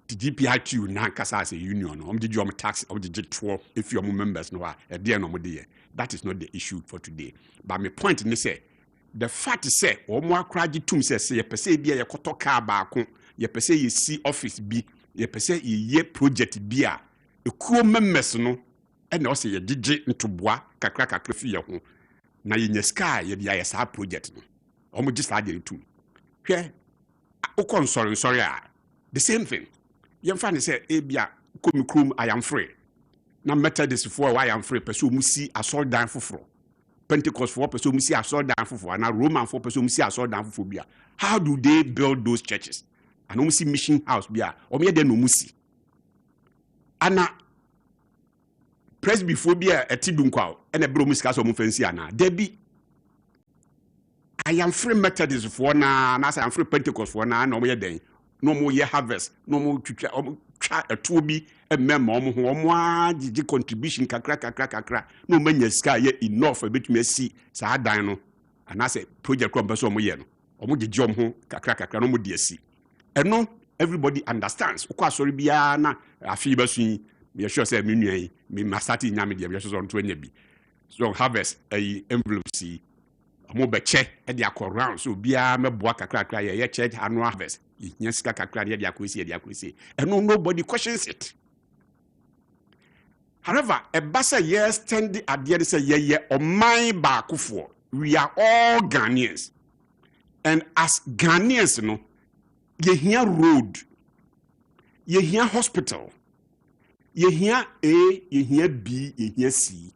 the GPRTU na kasa as a union no did you tax or did you if your members no are there no there that is not the issue for today but my point is say the fact is say o mo akra gitum say ye pese bia ye koto car baako ye pese ye see office bi ye pese ye project bi a ekuo members no e na o say ye gigi ntoboa kakra fi ye ho na ye nyaska ye bia ye sa project no o mo gisa ade tu hwe o kon sorry the same thing yɛmfa ne sɛ ebia komikrom I am free na Methodist for I am free person mu si asɔre dan foforo Pentecost for person mu si asɔre dan foforo na Roman for person mu si asɔre dan foforo bia how do they build those churches and mu si mission house bia o me de no mu si ana presbyphobia etidunkwa ene bro mu sika so mu fancy ana debi I am free Methodist for na say I am free Pentecost for na o me den no more year harvest no more twa eto bi emema omo ho omo agigi contribution kakra no manya sika ye enough betumi asi saa dan no ana say project kro mbeso omo ye no omo gigi omo ho kakra no mo de asi eno everybody understands ukwa sorry bia na afi basu me sure say me nuan me masati nyame de be so nto anya bi so harvest envelope si omo be che e de akọ round so bia meboa kakra ye church annual harvest yes kakra de akwesi and nobody questions it however a basa yes stand at the say ye o man baakufo we are all Ghanaians and as Ghanaians no ye hear road ye hear hospital ye hear A ye hear B ye hear C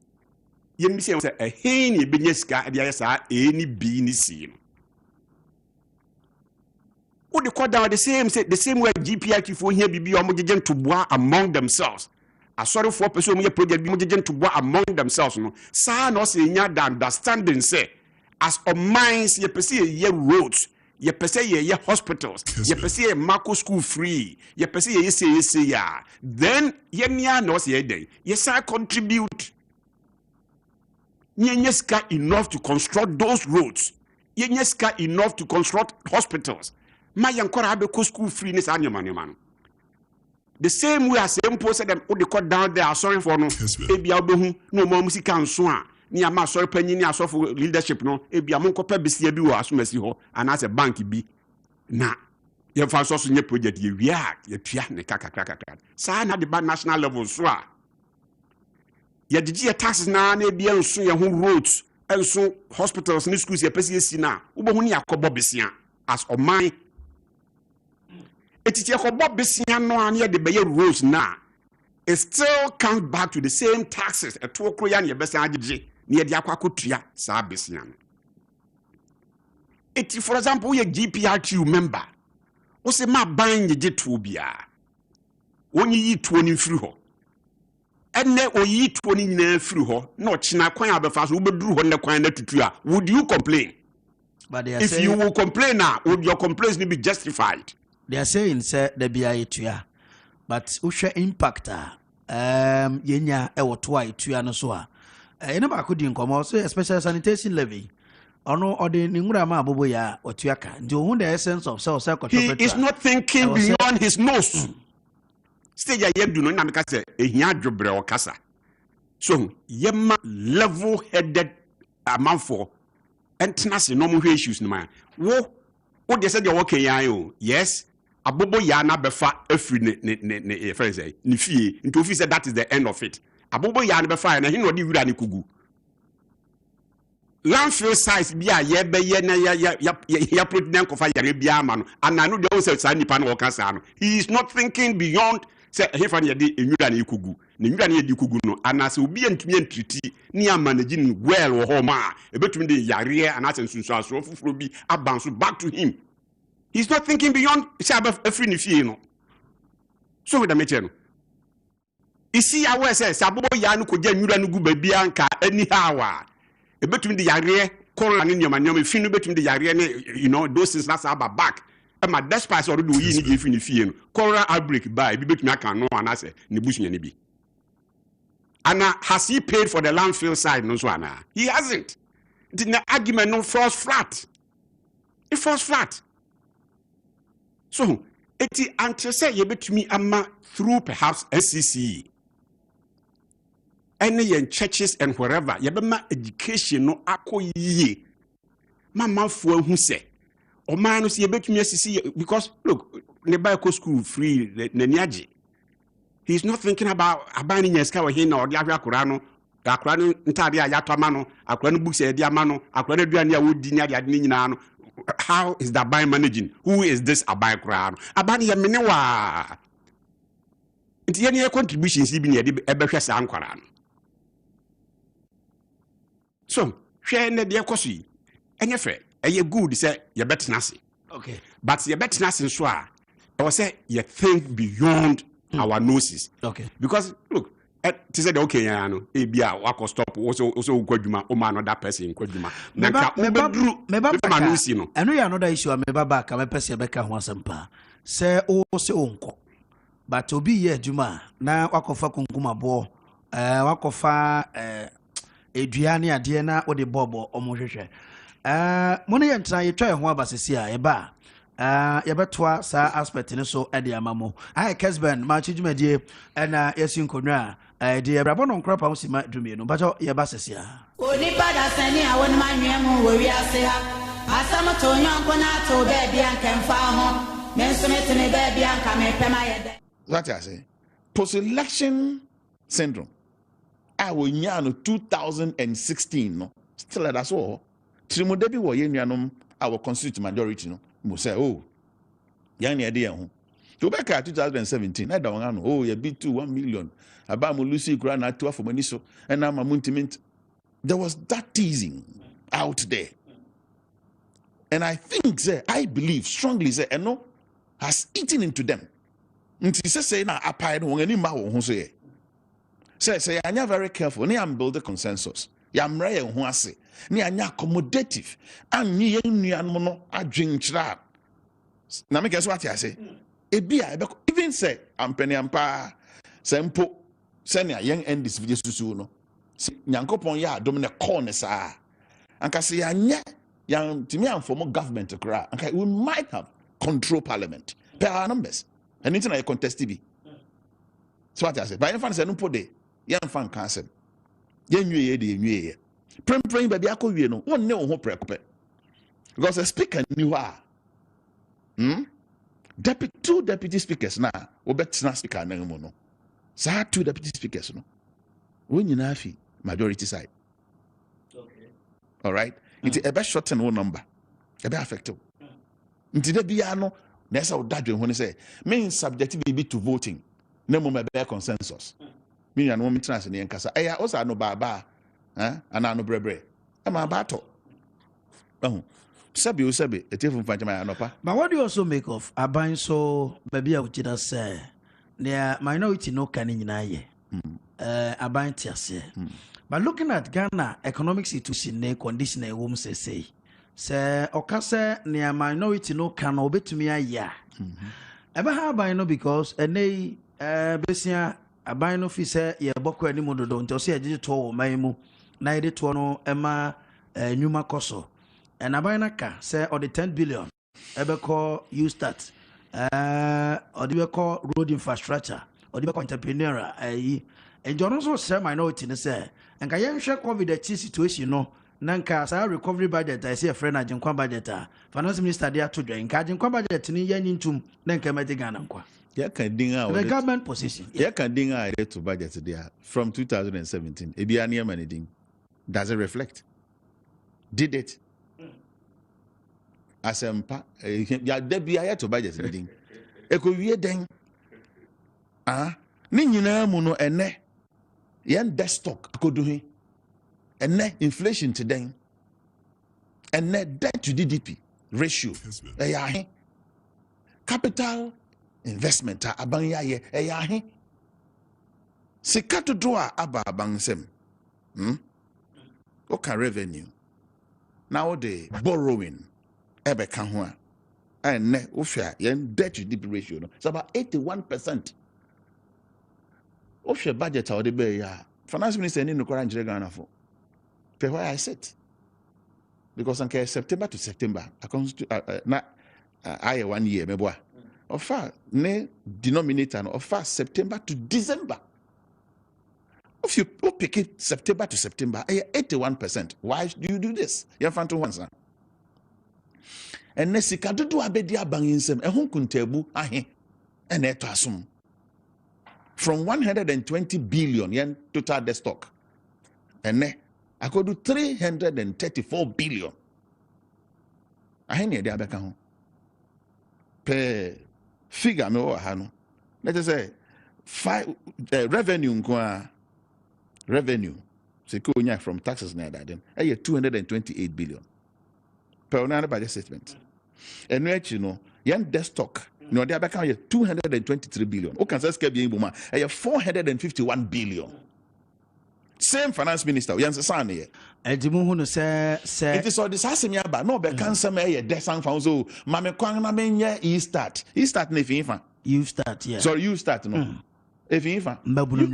ye mi say a hen ye be sika de ayesa A ni B ni C no what they call down the same way GPRT for here be omogejen to boa among themselves. A sorry for person we project be omogejen to boa among themselves no. Sa no say nya da understanding say as o minds ye pese ye roads, ye pese ye hospitals, ye pese ye Marco school free, ye pese ye say ya. Then ye nya no say dey. Ye say contribute. Nye ska enough to construct those roads. Ye ska enough to construct hospitals. My yankora abeko school free this annual man. The same way as same posted them what they cut down there sorry for no ebia obehu no more music nso a ni ama sorry panyin ni aso for leadership no ebia mon kopa besia bi wo asomasi ho and as a bank bi na ye fa so nye project ye wia ye tua ne kakra sa na the national level so a ye digi taxes na ebia nso ye ho roads enso hospitals ni schools ye pese si na ubohu ni akobo besia as o man etiti ekobo besia no an ye de be rules na it still comes back to the same taxes eto kro ya na ye besan agije na ye de akwakotua saa besia no. Eti for example ye GPRQ member wo se ma ban ye to bia wonyi yi tuo ni mfiri ho enne oyi tuo ni nyina mfiri ho na ochina kwan abefa so wo beduru ho ne kwan na tutu a would you complain? But they are if saying, you will complain now, would your complaints be justified? They are saying, sir, the BIA, but usha impactor, yenya ewotwa ituya no so a. Enaba akudi nkomo so special sanitation levy. Ono ode ngura ma abobo ya otuaka. Ndio hu the essence of self He is not thinking beyond his nose. Stage ya yedu no na meka se ehia dwobre o kasa. So, yema level-headed amanfo entenase no mo issues no man. Wo de say de working yan o. Yes, abobo ya na befa afri ne friends say ni fie. Nti ofi say that is the end of it. Abobo ya na befa na hin no de wura ne kugu. Landfill size bia ye be ye na ya president kofa yare bia ma no. Ananu de o say sa nipa no kasa no. He is not thinking beyond say he fa ne de enwura ne kugu. Ne nwura ne di kugu no anase obi antumi antriti ni amanage ni well wo ho ma ebetumi de yare anase nsunsu aso fufuro bi abanso back to him. He's not thinking beyond say afri ni fie no. So with the meche no isi ya we say sabobo ya no koja nwura no gu babia nka anyhow a ebetumi de yare kola ne nyoma fi no betumi de yare ne you know those things that's about back. Ema despite already we yi ni efi ni fie no kola outbreak by bi betumi aka no anase ne busunya ne bi. And has he paid for the landfill side? No, he hasn't. The argument no falls flat. It falls flat. So, it until say you bet me ama through perhaps SCC, any churches and wherever you be ma education no ako ye. Mama for who say, or man no see you bet me SCC because look, nearby school free nenyaji. He's not thinking about abaning yeska or hin or the Akurano, Akurano, Ntadia Yatamano, Akurano books, Diamano, Akurano Duania would dinia Yadinano. How is the Abai managing? Who is this Abai Kurano? Abani Minewa. It's any contributions even a Ebesha Anquarano. So, share the dear Cosi. And your friend, a ye good say you bet nasi. Okay. But you bet nasi swa. I was say you think beyond our noses. Okay. Because look, to say okay, ya no, bia wako stop also kwadwuma o man that person kwadwuma. Meba nosi no. Eno ya another issue meba back am person beka ho asempa. Say o se onko. But obi ye adwuma na wakofa kunkuma bo wakofa eduane ade na ode bobo omohwehwe. Mo ne yentra yetwa ho abasesi a eba yabetwa sa aspect ne so ede amamo ai Kessben Maakye dwumadie na yesin konwa de brabo no nkra pa usima dwumie no bajo yebasesia oni pada sani awon manwemu wo wiase ha asam to nyonko na to be bia nkemfa ho mensumetene be bia nka mepema yede. What I say, post-election syndrome. I will nyano 2016 no still at us all. Trimodebi wo yenyanum our constituent majority no. Mo say oh yan ye dey ho to back 2017 I don't know oh you beat to 1 million aba mo lucy kura na to for money so and now muntimint there was that teasing out there and I think say I believe strongly say no has eaten into them nti say na apide ho ani ma ho so ye say anya very careful ni am build a consensus ya mra ye ho ase ni anya accommodative anyi ye nuanom no adwenkyira na me guess what I say ebia even say ampeni ampa sempo say na yen end this video susu no nyankopon ya adom ne call ne saa anka say anya yan timi amform government kra anka we might have control parliament per our numbers and it's na contest bi so what I say by fan say no pode yan fan cancel yen nwie de nwie ye prem baby akɔwie no won ne wo ho prekope because the speaker knew her two deputy speakers na obetna speaker na mu no sa two deputy speakers no won nyina afi majority side okay all right it ebe shorten one number ebe affect nti da bia no Nessa would that when he say, mean subjectivity be to voting. No more bear consensus. Me and woman trans in the Enkasa. I also no baba, and I no brebre. I'm a battle. Oh, Sabi, a different fight my anopa. But what do you also make of Aban so baby I would just say near minority no canning in aye. Aban tiase. But looking at Ghana economic situation condition a woman say okase near minority no can obey to me a year. Ever have I know because a nay besia Aban no fi say ye boko any modo don't say a digital maimu na edit no Emma Numa Koso. And Abainaka say or the 10 billion ever call you start or the call road infrastructure or the entrepreneur and John also say minority in say and can share COVID situation no nanka sa recovery budget I see a friend agent budget finance minister there to join cajin budget ni yen into nanka medigana kwa the government position can ding to budget there from 2017 ebiania managing does it reflect did it asempa ya debi aya to budget meeting eko wie den ni nyina mu no ene yen destock akodu he ene inflation to den ene debt to DDP ratio ya he capital investment aban ya ye ya he sikato do aba abansem okay revenue now the borrowing Ebeka ho and ne ofia yen debt to DP ratio no it's about 81%. Ofia budget or the be ya finance minister ni no kwara njire Ghana for pay why I said because on September to September according to na I 1 year meboa ofa ne denominator no ofa September to December. If you pick it September to September 81%. Why do you do this? You have to answer. And nesika dodo abedi abanginsem ehun kuntabu ahe ene to asum from 120 billion yen total debt stock ene akodu 334 billion ahe ne de abeka ho pe figure me o ha no let's say revenue nko revenue sekonya from taxes na that then 228 billion per another budget statement. And you know, young debt stock, no, they are back 223 billion. O can say SKB Buma, 451 billion. Same finance minister, Yan Sane. Edimuhunu say it is all this has me about no be cancer me debt sang found so mame kwanga menye e start ne fifa. You start, yeah. So you start no. If fifa. Mebun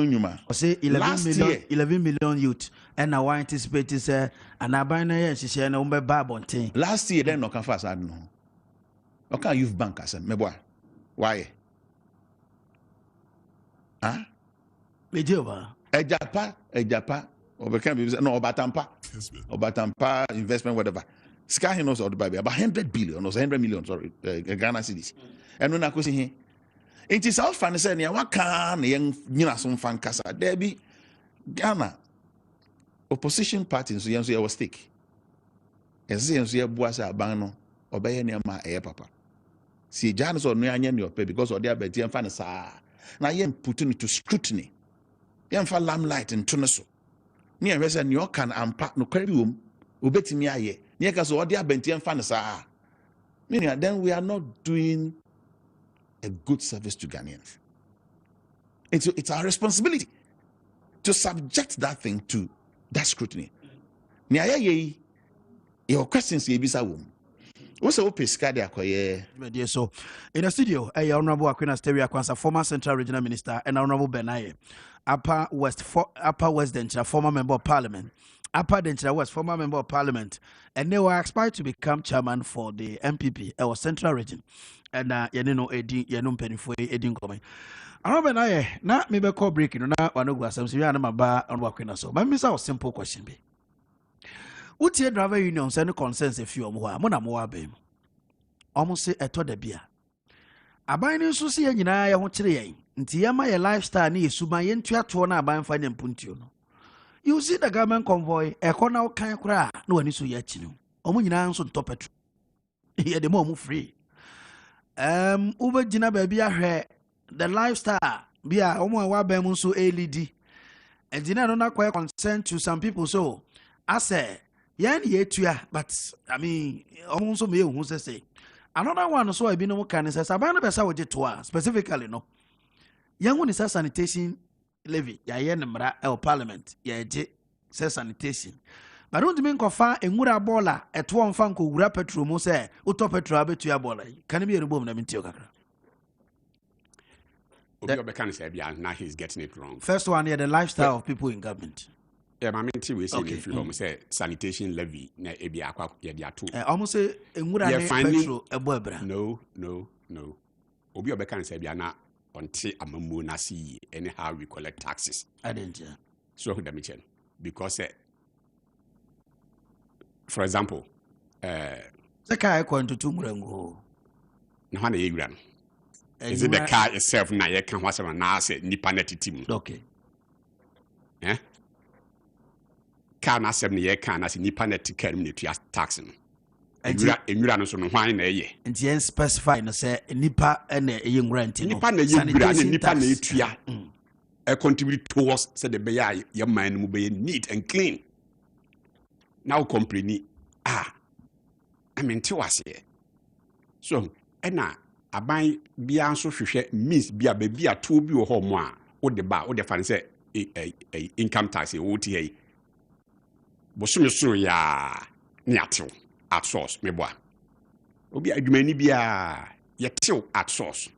nyuma. O say 11 million youth and now I anticipate say and abana yen hihye na umbe ba bonten. Last year then no can fast ad no. Okay, youth bank asem meboa. Why? Mejoba. Ejapa obeka be no obatampa investment whatever. Sky knows all the Bible about 100 billion or 100 million sorry Ghana cedis. And when I question here it is all fun say na waka na yen nyina so fan kasa there be Ghana opposition parties so yen so your stake. Yen so your buasa aban no obeye ne ma papa. See Ghana so no anya ne ope because of their beti yen fan sa na yen put into scrutiny. Yen fa lamplight into no so. Ni yen say ne can ampa no kwari wom obetimi aye. Ni yen ka so their beti yen fan sa. Meaning then we are not doing a good service to Ghanaians. It's our responsibility to subject that thing to that scrutiny. Your questions you bisa wom. Also pesca de akoye. So in the studio, Honorable Aquina Steria Kwansa, former Central Regional Minister, and Honorable Benaye, Upper West Denchira, former Member of Parliament. Upper Denchira West, former Member of Parliament, and they were aspired to become chairman for the MPP, our Central Region. And yenino edi yenum penifo edin komen. Honorable Benaye, na me be call break no na wano gwa sam siya na maba on Aquina so. But me say a simple question be. Utie driver union say no consensus if you mo na mo abem. Omo say eto da bia. Aban ni so se nyina ye ho kire yen. Nti ye ma ye lifestyle ni esuma ye ntuato na aban fa nyampuntio no. You see the government convoy e ko na kan kura na wani so ye achi no. Omo nyina nso ntopetro. Ye de mo free. Uber Gina baby ahwe the lifestyle be a omo wa ba mu so LED. And Gina no not quite concerned to some people so I say yen yetua but I mean almost me who say another one so I be no can say sabana besa wo to specifically no. Young one is a sanitation levy ya yen mra el parliament ya je say sanitation. But don't mean kofa enwura bola eto onfa nko wura petrol mo say uto petrol abetua bola can be rebom na mintio kakra. Now he's getting it wrong. First one here, the lifestyle of people in government. Yeah, my mentor we say if you say sanitation levy na ebi akwa ye dia to. Almost say enwura ne petrol eboebra. No. Obi obeka say bia na onte amamu na see anyhow we collect taxes. I didn't. So who mention because for example, the car going to Tumurango. No one egran. Is it the car itself na ye can was na say nipa net team. Okay. Eh? Car na say ye can na say nipa net carry me to taxing. Enwura no so no hwan na ye. Nti en specify no say nipa na ye nwura nti no. Nipa na ye nwura na nipa na etua. Contribute towards say the be your mind mu be neat and clean. Now complain I mean to us here. So ena aban bia so hwehwe means bia ba bia to bi wo ho mo a wo de ba wo de fa say income tax e wo ti hey bosom so ya ni atew at source me boa obi adwumani bia ye tew at source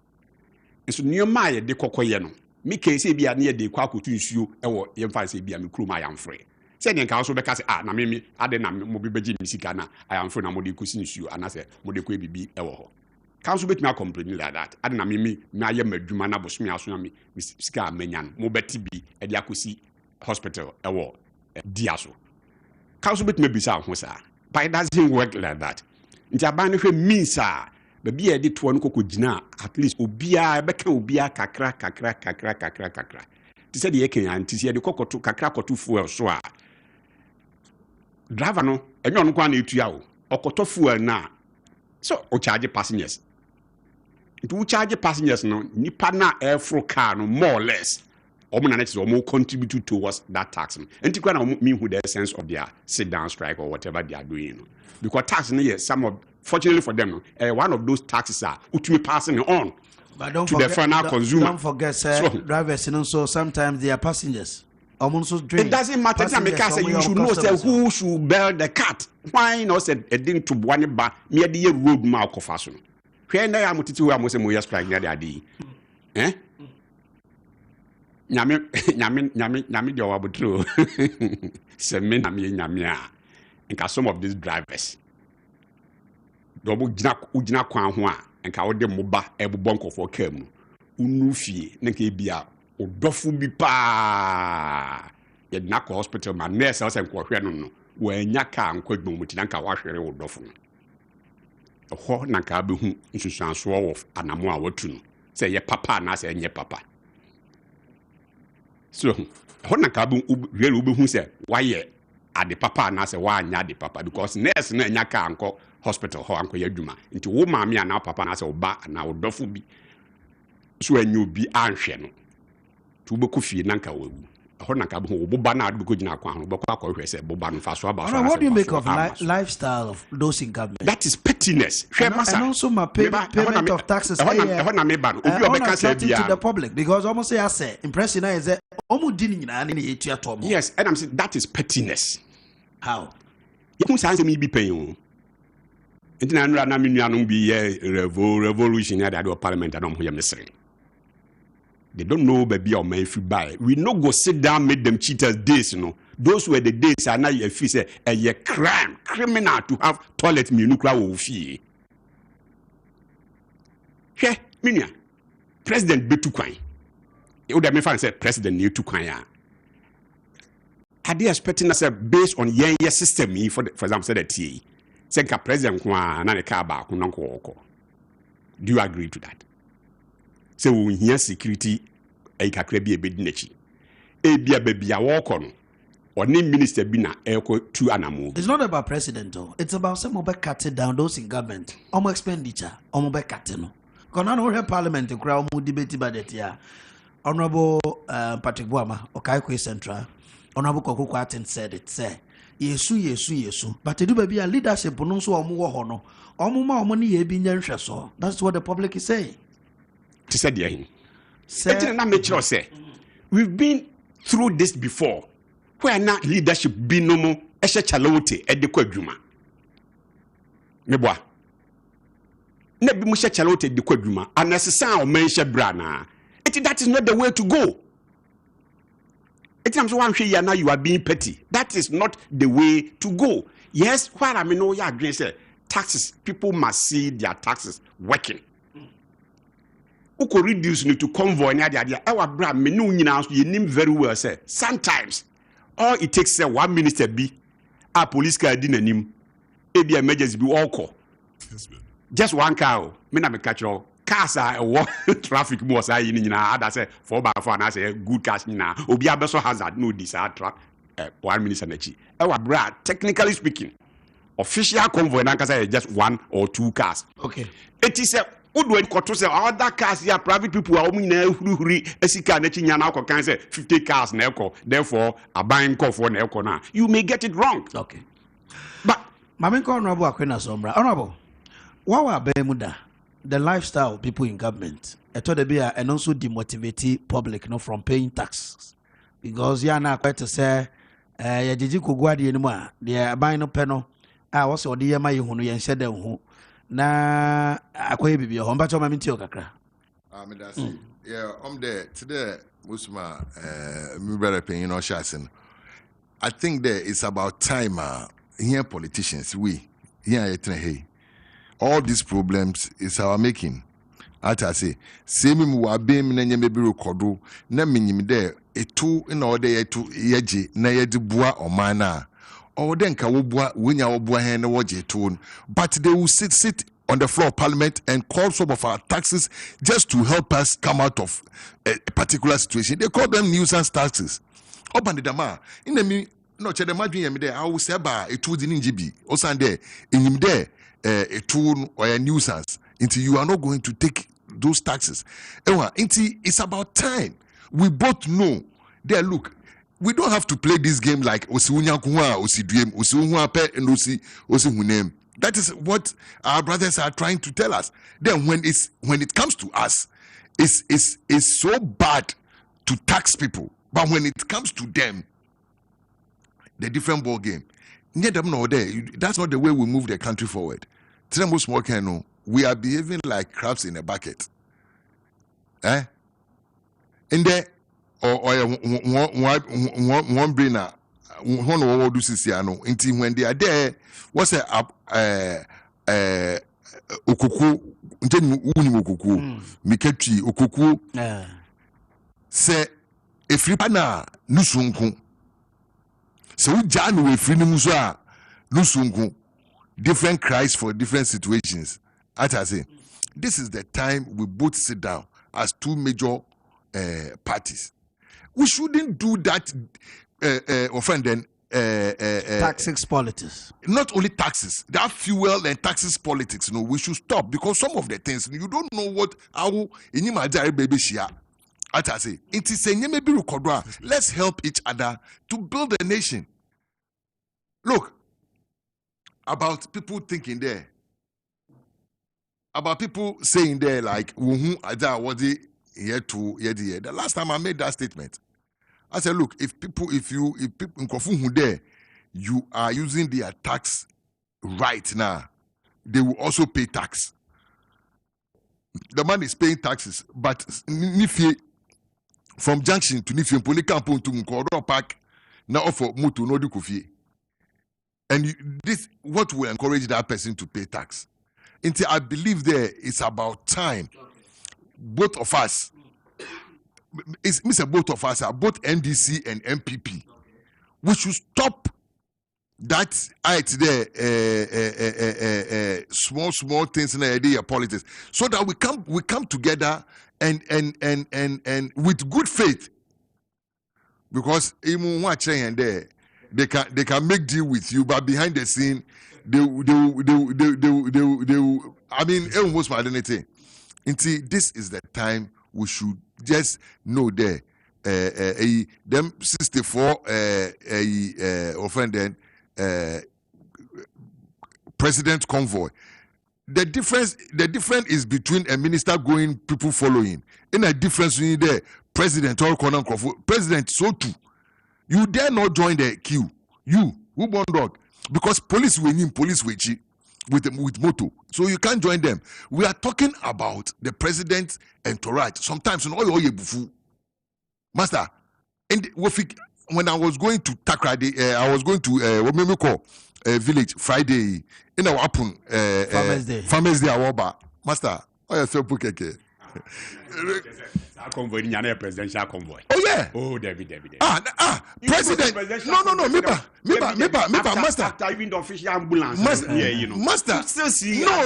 so nioma ye de kokoye no me ke say bia na ye de kwa akotu nsuo e wo ye fa say bia me krum ayamfre say den ka so be ka say na me ade na mo bi beji mi sika na ayamfre na mo de kosi nsuo ana say mo de ko ebibi e wo ho council bet me complain like that ade na me aye madwuma na bosom aso na me sika amanyan mo beti bi e de akosi hospital e wo dia so council bet me bisa ho sa but it doesn't work like that nti aban no hwe means a ba bia de to no kokogina at least obia be ka obia kakra ti se de yeken anti se de kokoto kakra koto fuel so a driver no enyo no kwa na etua o okoto fuel na so o charge passengers to charge passengers no nipa na airflow car no more or less omo na next omo contribute towards that tax enti kwa na me who the sense of their sit down strike or whatever they are doing because tax no yes some of fortunately for them one of those taxes are ultimately passing on but don't to forget, the final consumer. Don't forget so, drivers and so sometimes they are passengers. It doesn't matter. You should know say, who should bear the cat. Why not say a ding to one bar near the road mark of fashion? When I am to I must say strike near the idea. Eh? Nyame do wa true. Se me na me nyame a. Some of these drivers. Double ujina kwan ho a nka wo de moba ebobɔ nkɔfo kam no unu fie na nka bia odɔfo bi pa ye na ko hospital ma nurse ɔsɛ nkɔhwɛ no wo anya ka nkɔdwom muti na nka wahwere odɔfo no ɛhɔ na nka behu nsusuanso wɔ anamo a watu no sɛ ye papa na sɛ nye papa so ɛhɔ na nka behu sɛ wayɛ ade papa na sɛ wanya ade papa because nurse na anya ka nkɔ hospital ho anko yadwuma nti wo maami ana papa na se oba na odofo bi so anyu bi anhwe no tu beku fie na nka wawu ho na nka bo boba na adu beku gina kwan ho beko akɔhwɛ se boba no fa so aba so. What do you make of lifestyle of those in government? That is pettiness. And also my payment of taxes ho na me ba no obi obeka say bia to the public because almost say I say impression is that omo di ni nyina na etua to mo. Yes, and I'm saying that is pettiness. How? You kun say me bi pen Intina na minuanum be revolution at the parliament and here mystery. They don't know baby or may if you buy. We no go sit down, make them cheaters days, you know. Those were the days are now you say a criminal to have toilet nuclear will fee. Hey, Minia, President Betukwan. You would have me say President new to Kwanya. Are they expecting us based on your system for example, said that TA? Senka president kwa na ne ka ba ko nanko oko. Do you agree to that? So we hear security e kakra bi ebedi nachi. E bia bia wo ko no. Oni minister bi na e ko tu anamo. It's not about president though. It's about some of cut down those in government. Omo expenditure, omo be cut no. Konan or parliament to crown mu debate budget ya. Honorable Patrick Boama, Okaikwe Central, Honorable Akuoko Kwarteng said it, say, Yesu. But to do baby a leadership no so omu hono. Omu ma omu ni yebi nyanhwe so. That's what the public is saying. To say there him. Say, we've been through this before. Where not leadership be no more eshe chalote edekwa adwuma. Meboa. Na bi mu she chalote edekwa adwuma. Anasesa o menhye bra na. That is not the way to go. Now you are being petty. That is not the way to go. Yes, what I mean, no, yeah, taxes. People must see their taxes working. Who could reduce to convoy? Our brand, me no you name very well. Say sometimes all it takes say 1 minister be a police car didn't name. Maybe emergency be all call. Just one car. Me na me catch all. Cars are traffic was I in other say 4x4 and I say good cars now. Obi abeso hazard no this trap 1 minister nechi. Our brad, technically speaking, official convoy na say just 1 or 2 cars. Okay. It is a would to say other cars here private people are only huri esika nechi nyana ko kan say 50 cars na eko. Therefore a buying call for na eko na. You may get it wrong. Okay. But Mamenko Honorable Akwena Sombra. Honorable. Wawa Bemuda. The lifestyle of people in government, I thought they be and also demotivate public, from paying taxes, because you are not quite to say, "Ya did you go anymore?" They are buying no panel. I was on the MI who you said them who na akwe bibi home, but I'm in Tiokakra. Yeah, I'm there today. Musma, me better paying shasin. I think that it's about time. Here, politicians, here hey. All these problems is our making. As I say, same mu abem na nyame bi rekodo na minyim de etu na ode etu yeje na yede bua omana. Ode nka wo bua wonya wo bua hen na woje etu. But they will sit on the floor of parliament and call some of our taxes just to help us come out of a particular situation. They call them nuisance taxes. Oban de dama in me no che de madwen yam de I will say ba etu di njibi. Osande enyim de a tool or a nuisance until you are not going to take those taxes. It's about time. We both know there. Look, we don't have to play this game like that is what our brothers are trying to tell us. Then when it comes to us, it's so bad to tax people, but when it comes to them, the different ball game. That's not the way we move the country forward. We are behaving like crabs in a bucket. In there, one brainer, one do sisiano. Until when they are there, what's a okuku? Ukuku, miketri okuku. Say a fripana nusunku. So Jan we free musa nusunku. Different cries for different situations. As I say, this is the time we both sit down as two major parties. We shouldn't do that. Taxes politics. Not only taxes, that fuel and taxes politics. We should stop because some of the things you don't know what how in baby share. As I say, it is a maybe let's help each other to build a nation. Look. About people thinking there, about people saying there like the last time I made that statement, I said, look, if people in there, you are using their tax right now, they will also pay tax. The man is paying taxes, but from junction to Nifie, Polikampon to Mukoro Park, now offer Mutu no Dukufi. And this what will encourage that person to pay tax. Until I believe it's about time. Both of us, both both NDC and MPP. We should stop that small things in the idea of politics, so that we come together and with good faith. Because even watching and there. They can make deal with you, but behind the scene, they I mean, almost my identity. Until this is the time we should just know there. Them 64 offended president convoy. The difference is between a minister going, people following. In a difference in there, president or president so too. You dare not join the queue. You who born dog, because police will need police with moto, so you can't join them. We are talking about the president entourage. Sometimes master, and when I was going to Takrady, I was going to what we call village Friday in our Apun Farmers Day Awoba. Master, oh yeah, so pukeke. Convoy, presidential convoy. Oh yeah. Oh, David. President. No. Meba, master. After even the official ambulance. Master. Yeah, you know. Master. Still see. No.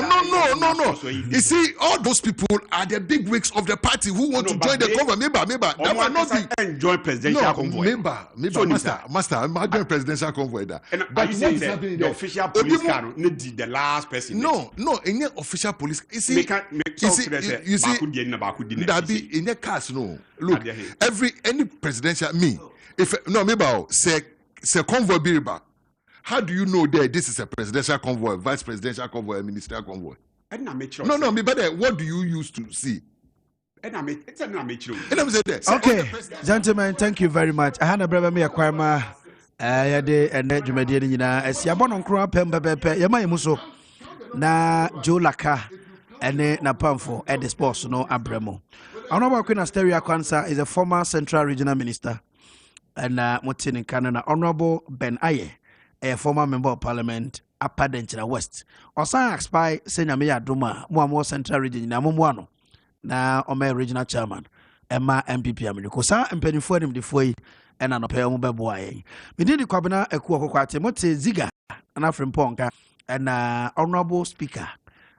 You see, all those people are the big wigs of the party who want to join the convoy. Meba. That might not be. Enjoy presidential convoy. Meba. So, master. I'm not doing presidential convoy there. And but you say the official police car need the last person. No. In the official police. You see. You see. That be in the cast. No. Look. Any presidential say convoy biriba. How do you know that this is a presidential convoy, vice presidential convoy, ministerial convoy? No, but what do you use to see? Okay, gentlemen, thank you very much. I had a brother me akwama yade ene dwumade ni nyina asiabo no nkro apem pepe yema yemuso na Joe Laka ene na pamfo at the sports no abremo. Honorable Queen Asteria Kwanzaa is a former Central Regional Minister and Motin in Canada. Honorable Ben Aye, a former Member of Parliament, Upper Denchina West. Osan Axpai, Senya Mea Duma, more Central Region, Namuano, na Ome Regional Chairman, Emma MPP America. Sa and Penny for him the Foy and an Opel Mubeboy. We did the Kwabena Akuoko Kwarteng, Mote Ziga, and Afrin Ponka, and Honorable Speaker,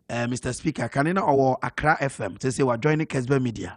Mr. Speaker, Kanina or Accra FM, to say we're joining Kessben Media.